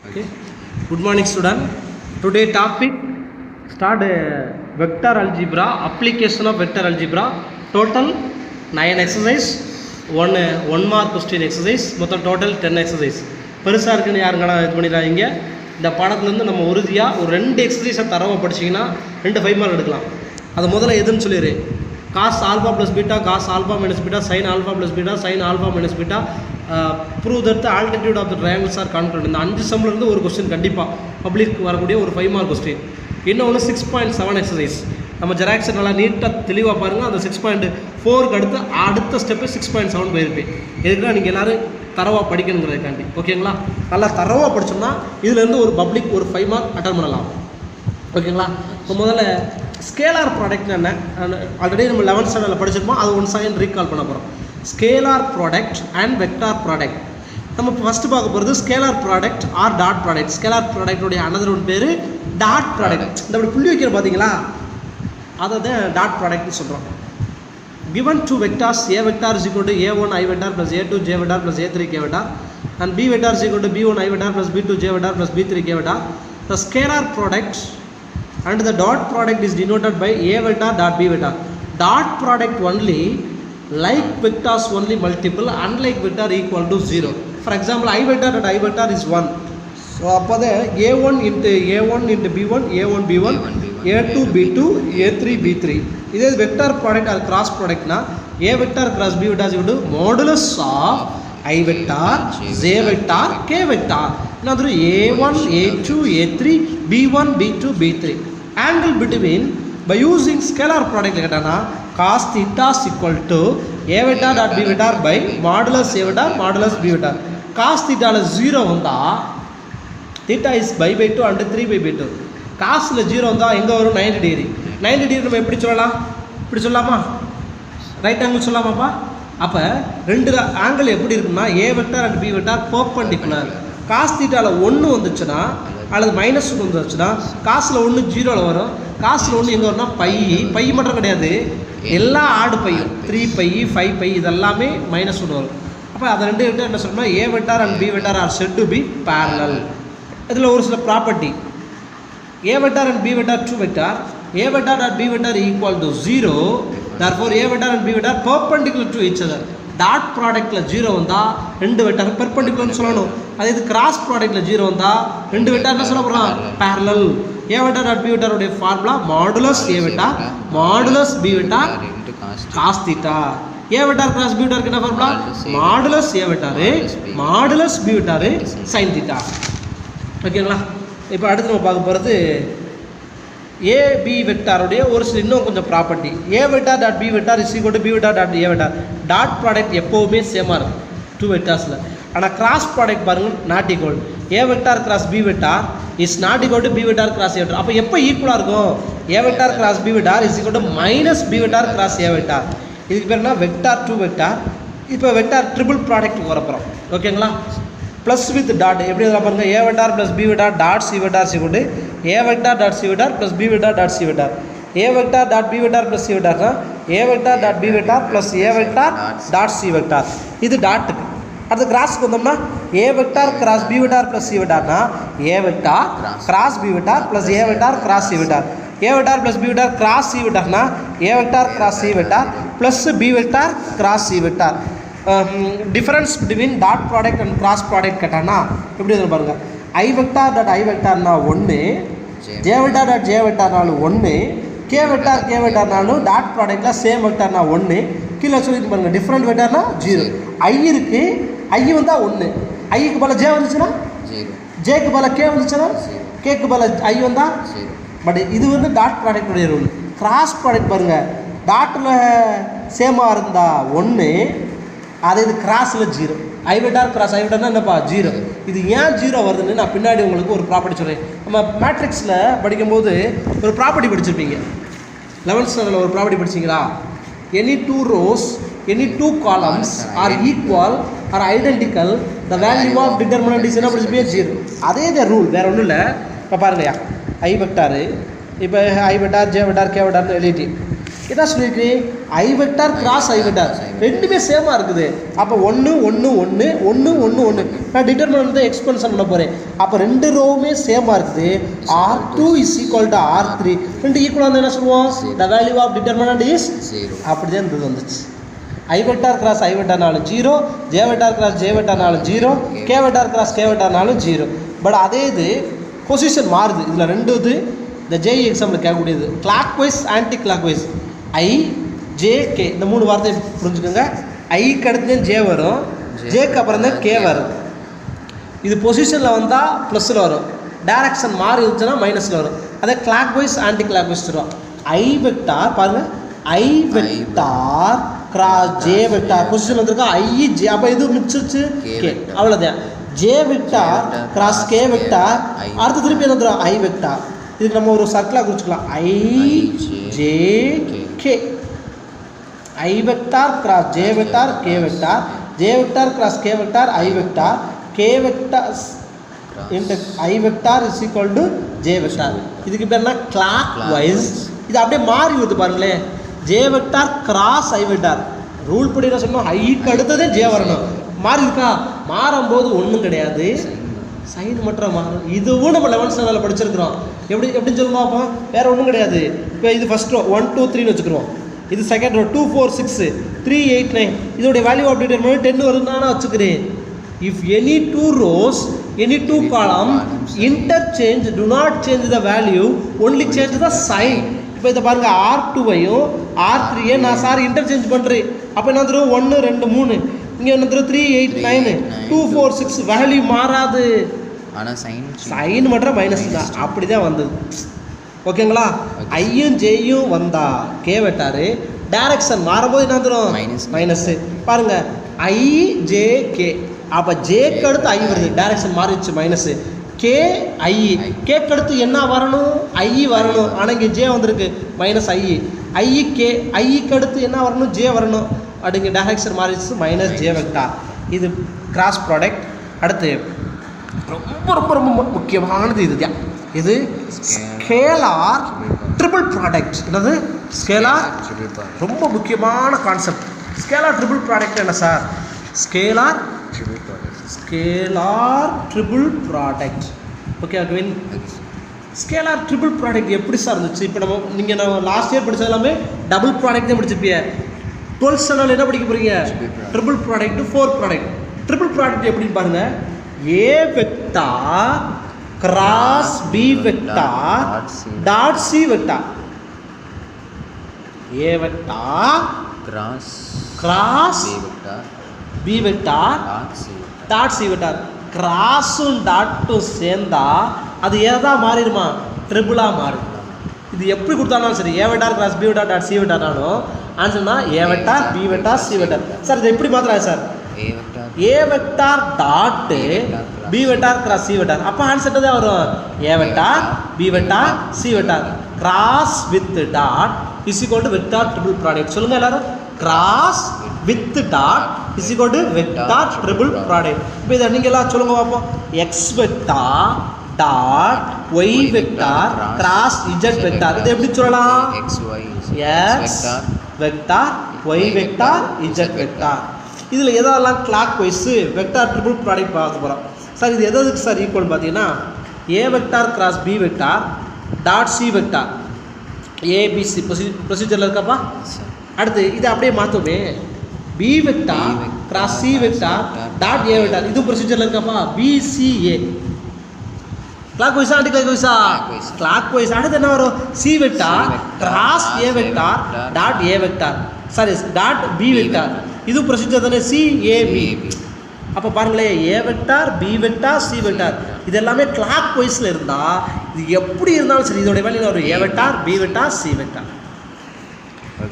Okay. Good morning, student. Today topic start vector algebra, application of vector algebra. Total 9 exercise, one mark question exercise. மொத்தம் total 10 exercise. பெருசாக இருக்குன்னு யாருங்களா இது பண்ணிடாதீங்க. இந்த பாடத்துலேருந்து நம்ம உறுதியாக ஒரு 2 எக்ஸசைஸை தரவை படிச்சிங்கன்னா 2 5 மார்க் எடுக்கலாம். அது முதல்ல எதுன்னு சொல்லிடு. cos alpha plus beta, cos alpha minus beta, sin alpha plus beta, sin alpha minus beta, prove that the altitude of the triangles are congruent. இந்த 5 சம்மிலிருந்து ஒரு கொஸ்டின் கண்டிப்பாக பப்ளிக் வரக்கூடிய ஒரு 5 மார்க் கொஸ்டின். இன்னொன்று 6.7 எக்ஸசைஸ். நம்ம ஜெராக்ஸை நல்லா நீட்டாக தெளிவாக பாருங்கள். அந்த 6.4க்கு அடுத்த ஸ்டெப்பு 6.7 போயிருப்பேன். எதுக்குன்னா நீங்கள் எல்லோரும் தரவாக படிக்கணுங்கிறதுக்காண்டி. ஓகேங்களா? நல்லா தரவாக படித்தோம்னா இதுலேருந்து ஒரு பப்ளிக் ஒரு 5 மார்க் அட்டன் பண்ணலாம். ஓகேங்களா? இப்போ முதல்ல ஸ்கேலார் ப்ராடக்ட்னு என்ன, ஆல்ரெடி நம்ம 11th ஸ்டாண்டர்டில் படிச்சிருப்போம். அது ஒன் செகண்ட் ரீகால் பண்ண போகிறோம். Scalar product and vector product. நம்ம ஃபஸ்ட்டு பார்க்க போகிறது scalar product or dot product. ஸ்கேலார் ப்ராடக்டோடைய அனதர் ஒன் பேர் டாட் ப்ராடக்ட். இந்த அப்படி புள்ளி வைக்கிற பார்த்தீங்களா, அதை தான் டாட் ப்ராடக்ட்னு சொல்கிறோம். given two vectors, a vector is equal to a1 I vector plus a2 j vector plus a3 k vector, and b vector is equal to b1 I vector plus b2 j vector plus b3 k vector. The scalar product and the dot product is denoted by a vector dot b vector. Dot product only like vectors only multiple, unlike vector equal to 0. For example, I vector dot I vector is 1. So அப்போ a1 into b1 a1 b1 a2 b2 a3 b3. இதே vector product அது cross ப்ராடக்ட்னா a vector cross b vector is modulus of I vector j vector k vector. இன்னொரு a1 a2 a3 b1 b2 b3. Angle between by using scalar product கேட்டானா cos theta is equal to a vector dot b vector by modulus a vector modulus b vector. Cos theta ல 0 வந்தா theta is by 2 and 3 by 2. காசில் 0 வந்தால் எங்கே வரும்? 90 degree. 90 degree நம்ம எப்படி சொல்லலாம்? இப்படி சொல்லலாமா? ரைட் ஆங்கிள் சொல்லலாமாப்பா? அப்போ ரெண்டு ஆங்கிள் எப்படி இருக்குன்னா ஏ vector and b vector perpendicular. Cos தீட்டாவில் 1 வந்துச்சுன்னா அல்லது -1 வந்துச்சுன்னா காசில் 1 0ல் வரும். காசில் 1 எங்கே வரும்னா பை மட்டும் கிடையாது, எல்லா ஆடு பையும் 3 பை 5 பை இதெல்லாமே -1 வரும். அப்போ அதை ரெண்டு வெக்டார் என்ன சொல்லணும்னா a vector and b vector are set to be parallel. இதில் ஒரு சில property. a vector and b vector 2 vector, a vector dot b vector equal to 0, therefore a vector and b vector perpendicular to each other. Dot ப்ராடக்ட்ல 0 வந்தா ரெண்டு vector பெர்பெண்டிகுலர்னு சொல்லணும். அதே இது cross ப்ராடக்ட்ல 0 வந்தா ரெண்டு வெக்டார் என்ன சொல்ல போறோம்? parallel. a vector dot b vector உடைய formula modulus a vector modulus b vector cos theta. a vector cross b vector என்ன formula? Modulus a vector modulus b vector sin theta. ஓகேங்களா? இப்போ அடுத்து நம்ம பார்க்க போகிறது ஏபி வெக்டாருடைய ஒரு சில இன்னும் கொஞ்சம் property. A vector dot B vector is equal to B vector dot A vector. Dot product எப்போவுமே சேமாக இருக்கும் 2 வெக்டார்ஸில். ஆனால் கிராஸ் ப்ராடக்ட் பாருங்கள் not equal. A vector cross B vector is not equal to B vector cross A vector. அப்போ எப்போ ஈக்குவலாக இருக்கும்? A vector cross B vector is equal to minus B vector cross A vector. இதுக்கு பேர் என்ன? Vector 2 vector. இப்போ vector triple product வரப்போகிறோம். ஓகேங்களா? ப்ளஸ் வித் டாட் எப்படி எதாவது பாருங்கள்? ஏ vector plus b vector dot C vector equal to A vector dot C vector plus b vector dot C vector. A vector dot B vector plus c வெக்டார்னா a vector dot B vector plus a vector dot C vector. இது டாட்டுக்கு. அடுத்து கிராஸ்க்கு வந்தோம்னா a vector cross B vector plus c வெக்டார்னா a vector cross B vector plus a vector cross C vector. A vector plus b vector cross c வெக்டார்னா a vector cross C vector plus b vector cross C vector. Difference between dot product and cross product கேட்டானா எப்படி இதில் பாருங்கள்? I vector dot i வெக்டார்னா 1, j vector dot j வெக்டார்னாலும் 1, k vector k வெக்டார்னாலும் dot ப்ராடக்டில் same வெக்டார்னா 1. கீழே சொல்லி பாருங்கள் டிஃப்ரெண்ட் வெக்டார்னா 0. ஐ இருக்குது, ஐ வந்தால் 1, ஐக்கு பல ஜே வந்துச்சுன்னா 0, ஜேக்கு பல கே வந்துச்சுன்னா கேக்கு பல ஐ வந்தால் 0. பட் இது வந்து டாட் ப்ராடக்டுடைய ரூல். கிராஸ் ப்ராடக்ட் பாருங்கள், டாட்டில் சேமாக இருந்தால் 1, அது இது கிராஸில் 0. ஐ வெக்டார் கிராஸ் ஐ வெக்டார்னா என்னப்பா? 0. இது ஏன் 0 வருதுன்னு நான் பின்னாடி உங்களுக்கு ஒரு ப்ராப்பர்ட்டி சொல்கிறேன். நம்ம மேட்ரிக்ஸில் படிக்கும்போது ஒரு ப்ராப்பர்ட்டி படிச்சிருப்பீங்க. 11th ஸ்டாண்டர்டில் ஒரு ப்ராப்பர்ட்டி படிச்சிங்களா? Any 2 rows any 2 columns are equal or identical the value of determinant is என்ன படிச்சிருப்பீங்க? 0. அதே தான் ரூல், வேறு ஒன்றும் இல்லை. இப்போ பாருங்கய்யா, ஐ வெக்டாரு இப்போ ஐ வெக்டார் ஜே வெக்டார் கே வெக்டார்னு எழுதிட்டு என்ன சொல்லியிருக்கு ஐ வெக்டார் கிராஸ் ஐ வெக்டார் ரெண்டுமே சேமாக இருக்குது. அப்போ 1 1 1 1 1 1 நான் டிட்டர்மினன்ட் தான் எக்ஸ்பென்ஷன் பண்ண போகிறேன். அப்போ ரெண்டு ரோவுமே சேமாக இருக்குது. R2 is equal to R3 ரெண்டு ஈக்குவலாக இருந்தால் என்ன சொல்லுவோம் the value of determinant is 0. அப்படி தான் இது வந்துச்சு. ஐ வெக்டார் கிராஸ் ஐ வெக்டார்னாலும் 0, ஜே வெக்டார் கிராஸ் ஜே வெக்டார்னாலும் 0, கே வெக்டார் கிராஸ் கே வெக்டார்னாலும் 0. பட் அதே இது பொசிஷன் மாறுது. இதில் ரெண்டு இது இந்த ஜேஇ எக்ஸாம்பிள் கேட்கக்கூடியது clockwise anticlockwise. I j k இந்த 3 வார்த்தையை புரிஞ்சுக்கோங்க. ஐக்கு அடுத்து ஜே வரும், ஜேக்கு அப்புறம் தான் கே வரும். இது பொசிஷனில் வந்தால் ப்ளஸில் வரும், டைரக்ஷன் மாறி இருந்துச்சுன்னா மைனஸில் வரும். அதே clockwise anticlockwise வரும். ஐ வெக்டார் பாருங்கள், i vector cross j vector position வந்திருக்கா ஐ ஜே. அப்போ இது மிச்சிருச்சு கே, அவ்வளோதான். J vector cross k vector அடுத்து திருப்பி என்ன வந்துடும் ஐ வெக்டார். இதுக்கு நம்ம ஒரு சர்க்கிளாக குறிச்சிக்கலாம். I j k, i vector cross j vector k vector, j vector cross k vector i vector, k vector into i vector is equal to j vector. இதுக்கு பேர் என்ன கிளாக் வைஸ். இது அப்படியே மாறி வருது பாருங்களேன். ஜே வெக்டார் கிராஸ் ஐ vector rule படி என்ன சொன்னோம் ஐக்கு அடுத்ததே ஜே வரணும். மாறி இருக்கா? மாறும்போது ஒன்றும் கிடையாது, சைன் மட்டும் மாறும். இதுவும் நம்ம 11th ஸ்டாண்டர்டில் படிச்சிருக்கிறோம். எப்படின்னு சொல்லுங்க பார்ப்போம். வேறு ஒன்றும் கிடையாது. இப்போ இது ஃபஸ்ட் ரோ 1 2 3ன்னு வச்சுக்கிறோம். இது செகண்ட் ரோ 2 4 6 3 8 9. இதோடைய வேல்யூ ஆஃப் டிட்டர்மினன்ட் 10 வருதுன்னு நான் வச்சுக்கிறேன். If any 2 rows any 2 column interchange do not change the value, only change the sign. இப்போ இதை பாருங்கள், R2வையும் R3 நான் சார் இன்டர்சேஞ்ச் பண்ணுறேன். அப்போ என்ன வந்துடும் 1 2 3, இங்கே என்ன வந்துடும் 3 8 9 2 4 6 வேல்யூ மாறாது, ஆனால் சைன் மட்டும் மைனஸ் தான். அப்படி தான் வந்தது. ஓகேங்களா? ஐயும் ஜேயும் வந்தா கே வெட்டாரு டைரக்ஷன் மாறும்போது என்ன வந்துடும் மைனஸு. பாருங்கள் ஐ ஜே கே, அப்போ ஜேக்கு அடுத்து ஐ வருது, டைரக்ஷன் மாறிடுச்சு மைனஸு. கே ஐ, கேக்கு அடுத்து என்ன வரணும் ஐ வரணும், ஆனால் இங்கே ஜே வந்திருக்கு மைனஸ் ஐ. ஐ கே, ஐக்கு அடுத்து என்ன வரணும் ஜே வரணும், அப்படிங்க டைரக்ஷன் மாறிடுச்சு மைனஸ் ஜே வெக்டார். இது கிராஸ் ப்ராடக்ட். அடுத்து ரொம்ப ரொம்ப ரொம்ப முக்கியமானது இதுதான். இது ஸ்கேலார் ட்ரிபிள் ப்ராடக்ட். என்னது ஸ்கேலார்? ரொம்ப முக்கியமான கான்செப்ட். ஸ்கேலார் ட்ரிபிள் ப்ராடக்ட் என்ன sir? Scalar triple product. Okay again, scalar triple product எப்படி சார் இருந்துச்சு? இப்போ நம்ம லாஸ்ட் இயர் படித்தது எல்லாமே டபுள் ப்ராடக்ட் தான் படிச்சிருப்பீங்க. 12th ஸ்டாண்டர்ட் என்ன படிக்க போகிறீங்க? Triple product 4 product. Triple product எப்படின்னு பாருங்கள். ஏ vector cross B vector dot C vector. ஏ vector cross B vector dot C vector. கிராஸும் டாட்டும் சேர்ந்தா அது ஏதா மாறிடுமா? ட்ரிபிளாக மாறிடும். இது எப்படி கொடுத்தாலும் சரி, A vector cross B vector dot C வெக்டார்னாலும் ஆன்சர்னா A vector B vector C vector. Sir இது எப்படி மாத்திராங்க sir? A vector dot B vector cross C vector. அப்போ ஆன்சர் தான் வரும் A vector B vector C vector cross with dot is equal to vector triple product. சொல்லுங்க எல்லாரும். Cross with dot is equal to vector triple product. இப்போ இதை நீங்கள் எல்லாம் சொல்லுங்க பார்ப்போம். X vector dot Y vector cross Z vector. இது எப்படி சொல்லலாம்? X vector Y vector Z vector. இதில் எதெல்லாம் clockwise vector triple product பார்க்க போகிறோம். சார் இது எதுக்கு சார் ஈக்குவல் பார்த்தீங்கன்னா A vector cross B vector dot C vector ABC ப்ரொசீஜரில் இருக்கப்பா. அடுத்து இதை அப்படியே மாற்றுமே. B vector cross C vector dot ஏ வெக்டார் இது ப்ரொசீஜரில் இருக்கப்பா. பிசிஏ கிளாக் வைஸா ஆன்டி கிளாக் வைஸா? Clockwise. அடுத்து என்ன வரும்? சி வெக்டார் கிராஸ் ஏ வெக்டார் டாட் ஏ vector sorry dot B vector. இது ப்ரொசீஜர் தானே சிஏபி. அப்போ பாருங்களேன், A vector B vector C vector இது எல்லாமே கிளாக் வைஸில் இருந்தால் இது எப்படி இருந்தாலும் சரி இதோடைய வேல்யூ வரும் A vector B vector C vector.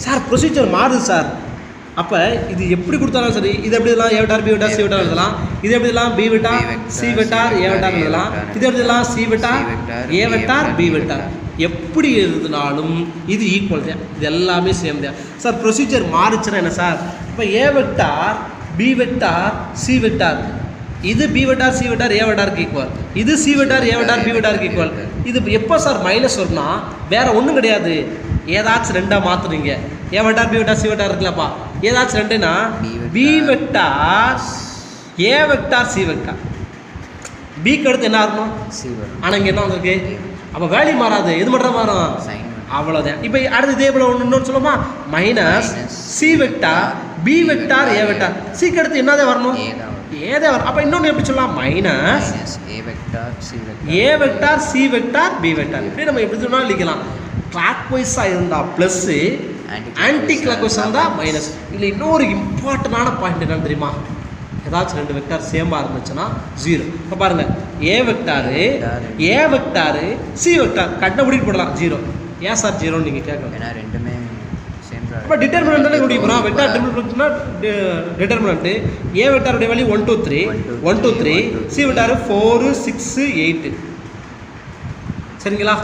Sir procedure மாறுது சார். அப்போ இது எப்படி கொடுத்தாலும் சரி இது எப்படி இதெல்லாம் A vector B vector C vector எழுதலாம். இது எப்படி இதெல்லாம் பி வெக்டார் சி வெக்டார் ஏ வெக்டார் எழுதலாம். இது எப்படி இதெல்லாம் சி வெக்டார் ஏ வெக்டார் பி வெக்டார். எப்படி எழுதினாலும் இது ஈக்குவல் தான். இது எல்லாமே சேம் தான் சார். ப்ரொசீஜர் மாறுச்சுன்னா என்ன சார்? இப்போ A vector B vector C vector இது B vector C vector A வெக்டாருக்கு ஈக்குவல். இது சி வெக்டார் ஏ வெக்டார் பி வெக்டாருக்கு ஈக்குவல். இது எப்போ சார் மைனஸ் வரும்னா வேறு ஒன்றும் கிடையாது. ஏதாச்சும் ரெண்டாக மாற்றுறீங்க. A vector B vector C vector இருக்குல்லப்பா, ஏதாச்சும் ரெண்டுன்னா பி வெக்டார் ஏ வெக்டார் சி வெக்டார். பிக்கு அடுத்து என்ன இருக்கணும் சி வரும். ஆனால் இங்கே என்ன வந்திருக்கு, அப்போ வேல்யூ மாறாது, எது மட்டும் தான் மாறும், சைன் அவ்வளோதான். இப்போ அடுத்து இதே போல் இன்னொன்று சொல்லுமா, minus C vector B vector ஏ வெக்டார். சிக்கு அடுத்து என்னதே வரணும், ஏதே வரும். அப்போ இன்னொன்று எப்படி சொல்லலாம், minus A vector C vector A vector C vector B vector. இப்படி நம்ம எப்படி சொன்னாலும் எழுதிக்கலாம். கிளாக் வைஸாக இருந்தால் ப்ளஸ்ஸு, ஆன்டி கிளாக் வைஸாக இருந்தால் மைனஸ். இல்லை இன்னொரு இம்பார்ட்டண்டான பாயிண்ட் என்னன்னு தெரியுமா, ஏதாச்சும் ரெண்டு வெக்டார் சேமாக இருந்துச்சுன்னா ஜீரோ. இப்போ பாருங்கள், ஏ வெக்டாரு சி வெக்டார் கட்ட முடிவு போடலாம் ஜீரோ. ஏன் சார் ஜீரோன்னு நீங்கள் கேட்கணும், ஏன்னா ரெண்டுமே சேம் இப்போ டிட்டர்மினன்ட் தானே முடிவு போகிறோம். வெக்டார் டிட்டர்மினன்ட்டு ஏ வெக்டாருடைய வேல்யூ 1 2 3 1 2 3, சி வெக்டார் 4 6 8. சரிங்களா,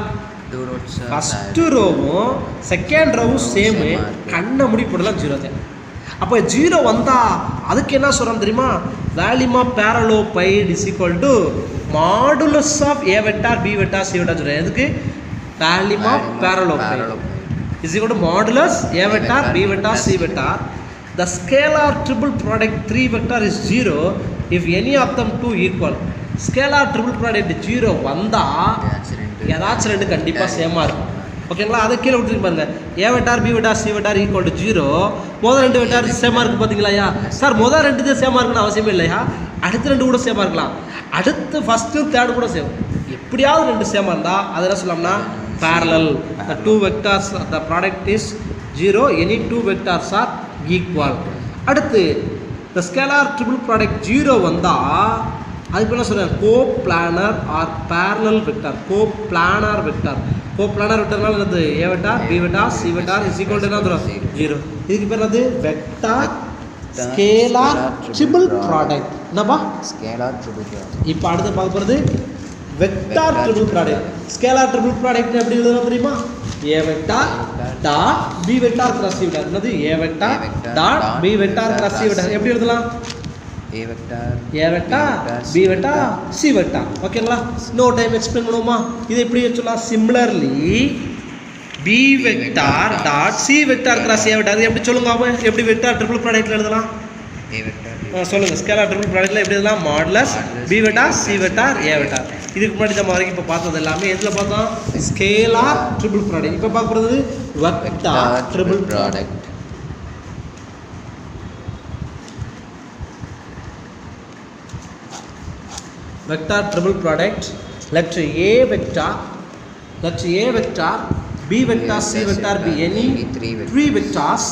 ஃபஸ்ட்டு ரோவும் செகண்ட் ரோவும் சேமு, கண்ணை முடி போடலாம் ஜீரோ தான். அப்போ ஜீரோ வந்தால் அதுக்கு என்ன சொல்கிறோம் தெரியுமா, volume of parallelepiped is equal to modulus of A vector B vector C vector சொல்கிறேன். எதுக்கு, volume of parallelepiped is equal to modulus a vector b vector c vector. The scalar triple product 3 vector is 0 if any of them two equal. Scalar triple product 0 வந்தா ஏதாச்சும் ரெண்டு கண்டிப்பாக சேமாக இருக்கும். ஓகேங்களா, அதை கீழே விட்டுருக்கு பாருங்க. A vector B vector C vector equal to 0. முதல் ரெண்டு வெக்டார் சேமாக இருக்குது பார்த்தீங்களா சார், முதல் ரெண்டு தான் சேமாக இருக்குன்னு அவசியமே இல்லையா, அடுத்த ரெண்டு கூட சேமாக இருக்கலாம், அடுத்து ஃபஸ்ட்டு தேர்டு கூட சேம், எப்படியாவது ரெண்டு சேமாக இருந்தால் அதை என்ன சொல்லலாம்னா parallel. The two vectors, the product is 0, any two vectors are equal. அடுத்து the scalar triple product 0 வந்தா அதுக்கு என்ன சொல்கிறேன், coplanar or parallel vector. Coplanar vector, coplanar வெக்டர்னால என்னது, A vector B vector C vector is equal to என்ன வரும் 0. இதுக்கு பேர் என்னது, வெக்டார் ஸ்கேலார் ட்ரிபிள் ப்ராடக்ட். என்னப்பா, ஸ்கேலார் ட்ரிபிள் ப்ராடக்ட். இப்போ அடுத்து பார்க்க போகிறது vector triple product. Scalar triple product எப்படி எழுதணும் தெரியுமா, A vector dot B vector cross C vector. என்னது, A vector dot B vector cross C vector. எப்படி எழுதலாம், A vector B vector C vector. ஓகேங்களா, இன்னொரு டைம் எக்ஸ்பிளைன் பண்ணுவோமா, இது எப்படி சொல்லலாம், similarly B vector dot C vector cross ஏ vector. எப்படி சொல்லுங்க, எப்படி வெக்டார் ட்ரிபிள் ப்ராடக்ட்ல எழுதலாம், ஏ வெக்டார் சொல்லுங்கள். ஸ்கேலார் ட்ரிபிள் ப்ராடக்ட்ல எப்படி எழுதலாம், modulus B vector C vector ஏ வெக்டார். இதுக்கு முன்னாடி நம்ம வரைக்கும் இப்போ பார்த்தது எல்லாமே எதில் பார்த்தோம், ஸ்கேலார் ட்ரிபிள் ப்ராடக்ட். இப்போ பார்க்க போகிறது vector triple product. Vector triple product. Let A vector B vector C vector be any 3 vectors.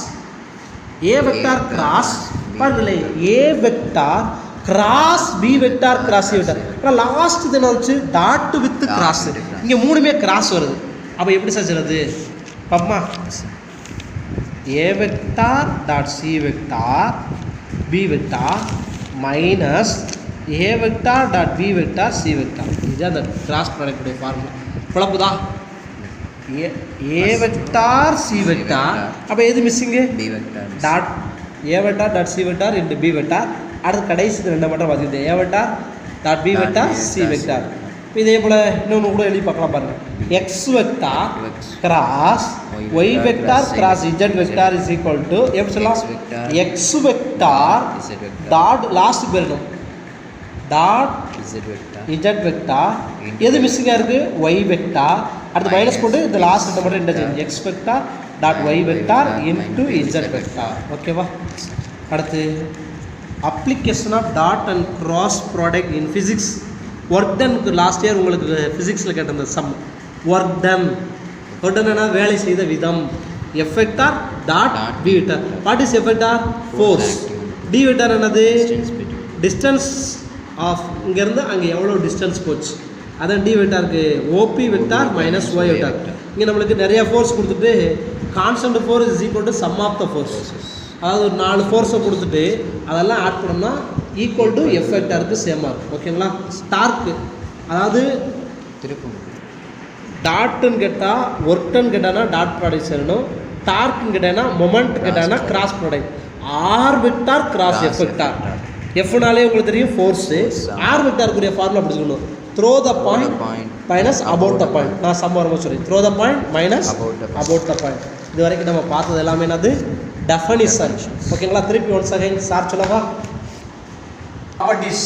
A vector cross பாருங்களே, A vector cross B vector cross C vector. ஆனால் லாஸ்ட் இது என்ன வந்துச்சு, dot with cross. இங்கே மூணுமே cross வருது. அப்போ எப்படி சார் சொல்லுது பாப்பா, A vector dot C vector B vector minus A vector dot B vector C vector. இதுதான் அந்த கிராஸ் ப்ராடக்டுடைய ஃபார்முலா. குழப்புதா, ஏ வெக்டார் சி வெக்டார், அப்போ எது மிஸ்ஸிங்கு, பி வெக்டார் டாட் ஏ vector dot C vector into B vector. அடுத்து கடைசி ரெண்டு மட்டும் பார்த்துக்கிது, A vector dot B vector C vector. இப்போ இதே போல் இன்னொன்று கூட எழுதி பார்க்கலாம் பாருங்கள், X vector cross Y vector cross Z vector is equal to எப்படி சொல்லலாம், எக்ஸ் வெக்டார் டாட் லாஸ்ட் போயிடணும் டாட் இஜட் வெக்டார். எது மிஸ்ஸிங்காக இருக்குது, ஒய் வெக்டார். அடுத்து மைனஸ் போட்டு இந்த லாஸ்ட் ரெண்டு மட்டும் interchange, X vector dot Y vector into Z vector. ஓகேவா, அடுத்து application of dot and cross product in physics. Work டன்க்கு லாஸ்ட் இயர் உங்களுக்கு ஃபிசிக்ஸில் கேட்டிருந்த சம். ஒர்க் டன் என்ன, வேலை செய்த விதம். F vector dot B vector. What is F vector, force. D vector என்னது, டிஸ்டன்ஸ் ஆஃப் இங்கேருந்து அங்கே எவ்வளோ டிஸ்டன்ஸ் போச்சு, அதான் டி வெக்டாருக்கு. OP vector minus Y vector. இங்கே நம்மளுக்கு நிறைய ஃபோர்ஸ் கொடுத்துட்டு constant force is equal to sum of the force. அதாவது ஒரு 4 ஃபோர்ஸை கொடுத்துட்டு அதெல்லாம் ஆட் பண்ணோம்னா ஈக்குவல் டு எஃப் வெக்டாருக்கு சேமாக இருக்கும். ஓகேங்களா, டார்க்கு அதாவது திருப்பும் டாட்டுன்னு கேட்டால் ஒர்க்குன்னு கேட்டானா டாட் ப்ராடக்ட் சேரணும், டார்க்குன்னு கேட்டானா மொமெண்ட் கேட்டானா cross product. R vector cross F vector. எஃப்னாலே உங்களுக்கு தெரியும் ஃபோர்ஸு, ஆர் வெக்டாருக்குரிய ஃபார்முலா அப்படி சொல்லணும், throw the point point minus about about the the point. நான் சம் வரும்போது சொல்லி throw the point minus About the point. about the point. இது வரைக்கும் நம்ம பார்த்தது எல்லாமே என்னது டெஃபனிஷன். ஓகேங்களா? திருப்பி ஒன்ஸ் அகைன் சார் சொல்லவா? Properties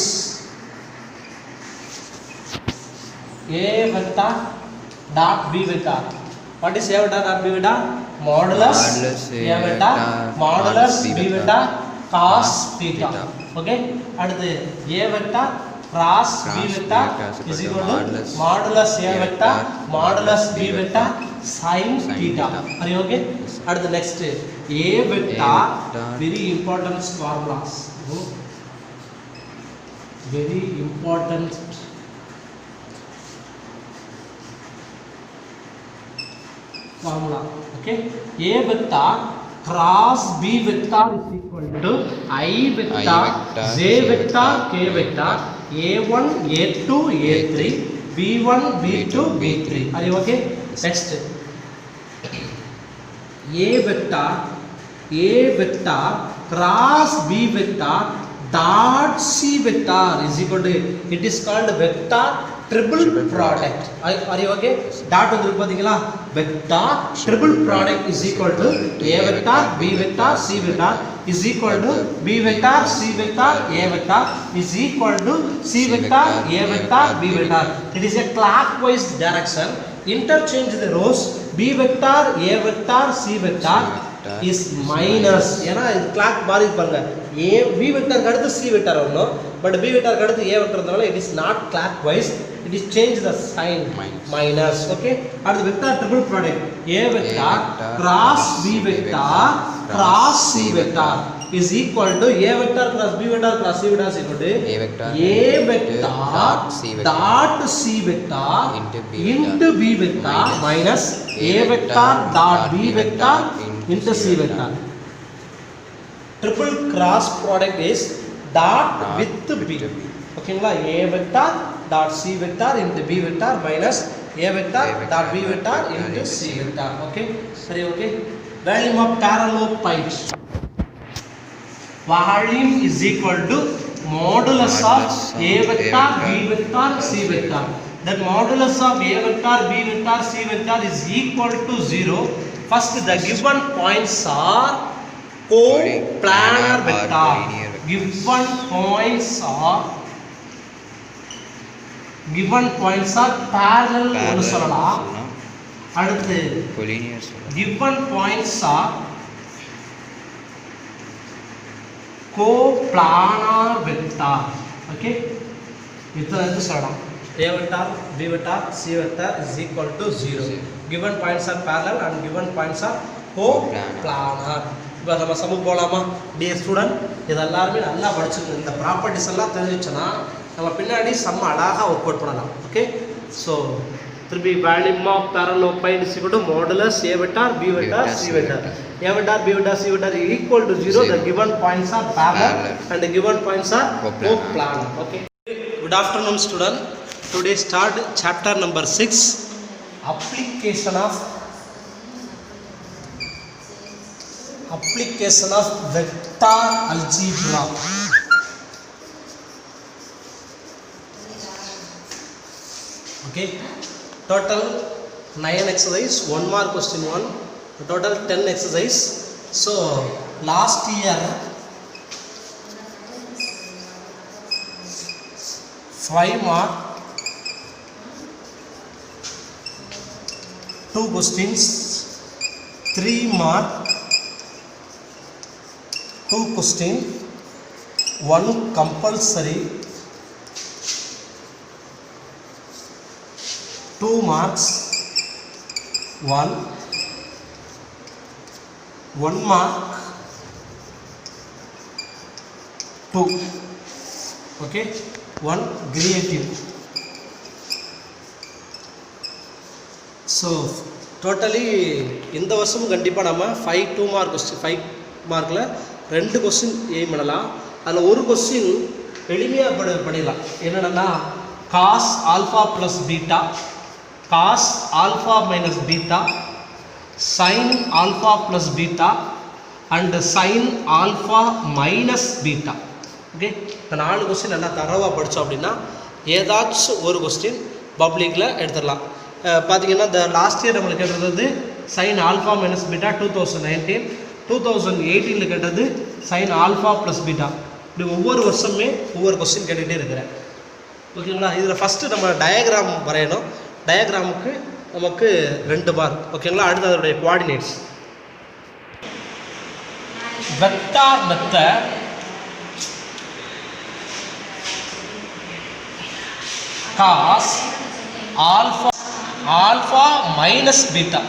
A vector dot B vector. What is A vector dot B vector? Modulus A vector modulus B vector cos theta. Okay? அடுத்து A vector cross B vector is equal to modulus A vector modulus B vector sin theta. Are you okay? அடுத்து next A vector very important formulas. Very important formula. Okay, A vector cross B vector is equal to I vector J vector K vector A1 A2 A3 B1 B2 B3. Are you okay? Next A vector cross B vector dot C vector is equal to, it is called vector triple product. Are you okay? Dot வந்து பாத்தீங்களா? Vector triple product is equal to A vector B vector C vector is equal to B vector C vector A vector is equal to C vector A vector B vector. It is a clockwise direction. Interchange the rows. B vector A vector C vector is minus. ஏன்னா இது clock மாறி பாருங்க. A B vector அடுத்து C vector வரணும். But B vector அடுத்து A vector இருந்தால it is not clockwise. It is change the sign minus. Okay? அடுத்து vector triple product A vector cross B vector cross C vector is equal to A vector cross B vector cross C vector is equal to A vector dot C vector into B vector minus A vector dot B vector into C vector. Triple cross product is dot with B. ஓகேங்களா? A vector dot C vector into B vector minus A vector dot B vector into C vector. Okay? சரி, okay? Volume of parallelepiped. Volume is equal to modulus of A vector B vector C vector. That modulus of A vector B vector C vector is equal to 0. First, the given points are co-planar vector. Given points are parallel ஒன்னு சொல்லலாம். அடுத்து given points are co-planar vector. Okay, இது சொல்லலாம். A vector B vector C vector is equal to 0. Given points are parallel and given points are co-planar. இப்போ நம்ம சமூக போகலாமா? Dear student, இது எல்லாருமே நல்லா படிச்சுக்கணும். இந்த ப்ராப்பர்ட்டிஸ் எல்லாம் தெரிஞ்சிச்சுன்னா நம்ம பின்னாடி செம்ம அழகாக ஒர்க் அவுட் பண்ணலாம். ஓகே, ஸோ திருப்பி volume of parallelepiped is equal to modulus A vector B vector C vector. A vector B vector C vector is equal to 0. The given points are parallel and the given points are co-planar. Okay. Good afternoon, student. Today start chapter number 6. Application of vector algebra. Okay, total 9 exercise, 1 mark question 1, total 10 exercise. So last year 5 mark 2 questions, 3 mark 2 question, 1 compulsory, 2 marks 1 mark 2. Okay, 1 creative. So totally இந்த வருஷமும் கண்டிப்பாக நம்ம 2 mark question 5 மார்க்கில் 2 question aim பண்ணலாம். அதில் ஒரு question எளிமையாக பண்ணிடலாம். என்னென்னா cos alpha plus beta, cos alpha minus beta, sine alpha plus beta and sine alpha minus beta. Okay, இந்த 4 கொஸ்டின் நல்லா தரவாக படித்தோம் அப்படின்னா ஏதாச்சும் ஒரு கொஸ்டின் பப்ளிக்கில் எடுத்துடலாம். பார்த்தீங்கன்னா இந்த லாஸ்ட் இயர் நம்மளுக்கு கேட்டது சைன் ஆல்ஃபா மைனஸ் பீட்டா 2019, 2018 கேட்டது சைன் ஆல்ஃபா ப்ளஸ் பீட்டா. இப்படி ஒவ்வொரு வருஷமே ஒவ்வொரு கொஸ்டின் கேட்டுகிட்டே இருக்கிறேன். ஓகேங்களா? இதில் ஃபஸ்ட்டு நம்ம டயக்ராம் வரையணும். டயக்ராமுக்கு நமக்கு 2 மார்க். ஓகேங்களா? அடுத்து அதனுடைய coordinates. Vector method cos alpha minus beta.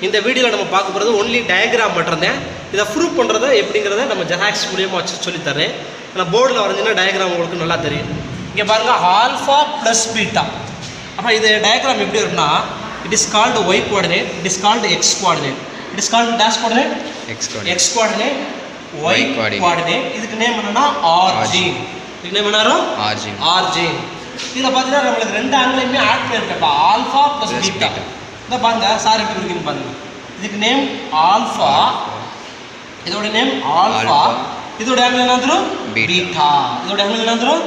இந்த வீடியோவில் நம்ம பார்க்க போகிறது ஒன்லி டயக்ராம் மட்டும்தான். இதை ப்ரூவ் பண்ணுறதை எப்படிங்கிறத நம்ம ஜெராக்ஸ் மூலியமாக வச்சு சொல்லித்தரேன். ஆனால் போர்டில் வரைஞ்சிங்கன்னா டயக்ராம் உங்களுக்கு நல்லா தெரியும். இங்கே பாருங்கள், ஆல்ஃபா ப்ளஸ் பீட்டா. அப்போ இது டயக்ராம் எப்படி இருக்குன்னா, it is called Y coordinate, it is called X coordinate, it is called dash coordinate, X coordinate, Y coordinate. இதுக்கு நேம் என்னன்னா ஆர்ஜின். இதுக்கு நேம் என்ன? ஆர்ஜின். இதில் பார்த்தீங்கன்னா நம்மளுக்கு 2 ஆங்கிளையுமே ஆட் பண்ணியிருக்கேன். இப்போ ஆல்ஃபா ப்ளஸ் பீட்டா. இதை பாருங்க, சார் எப்படி இருக்குன்னு பாருங்க. இதுக்கு நேம் ஆல்ஃபா, இதோட நேம் ஆல்ஃபா, இதோட ஆங்கிள் என்ன வந்துடும்? பீட்டா. இதோட ஆங்கிள் என்ன வந்துடும்?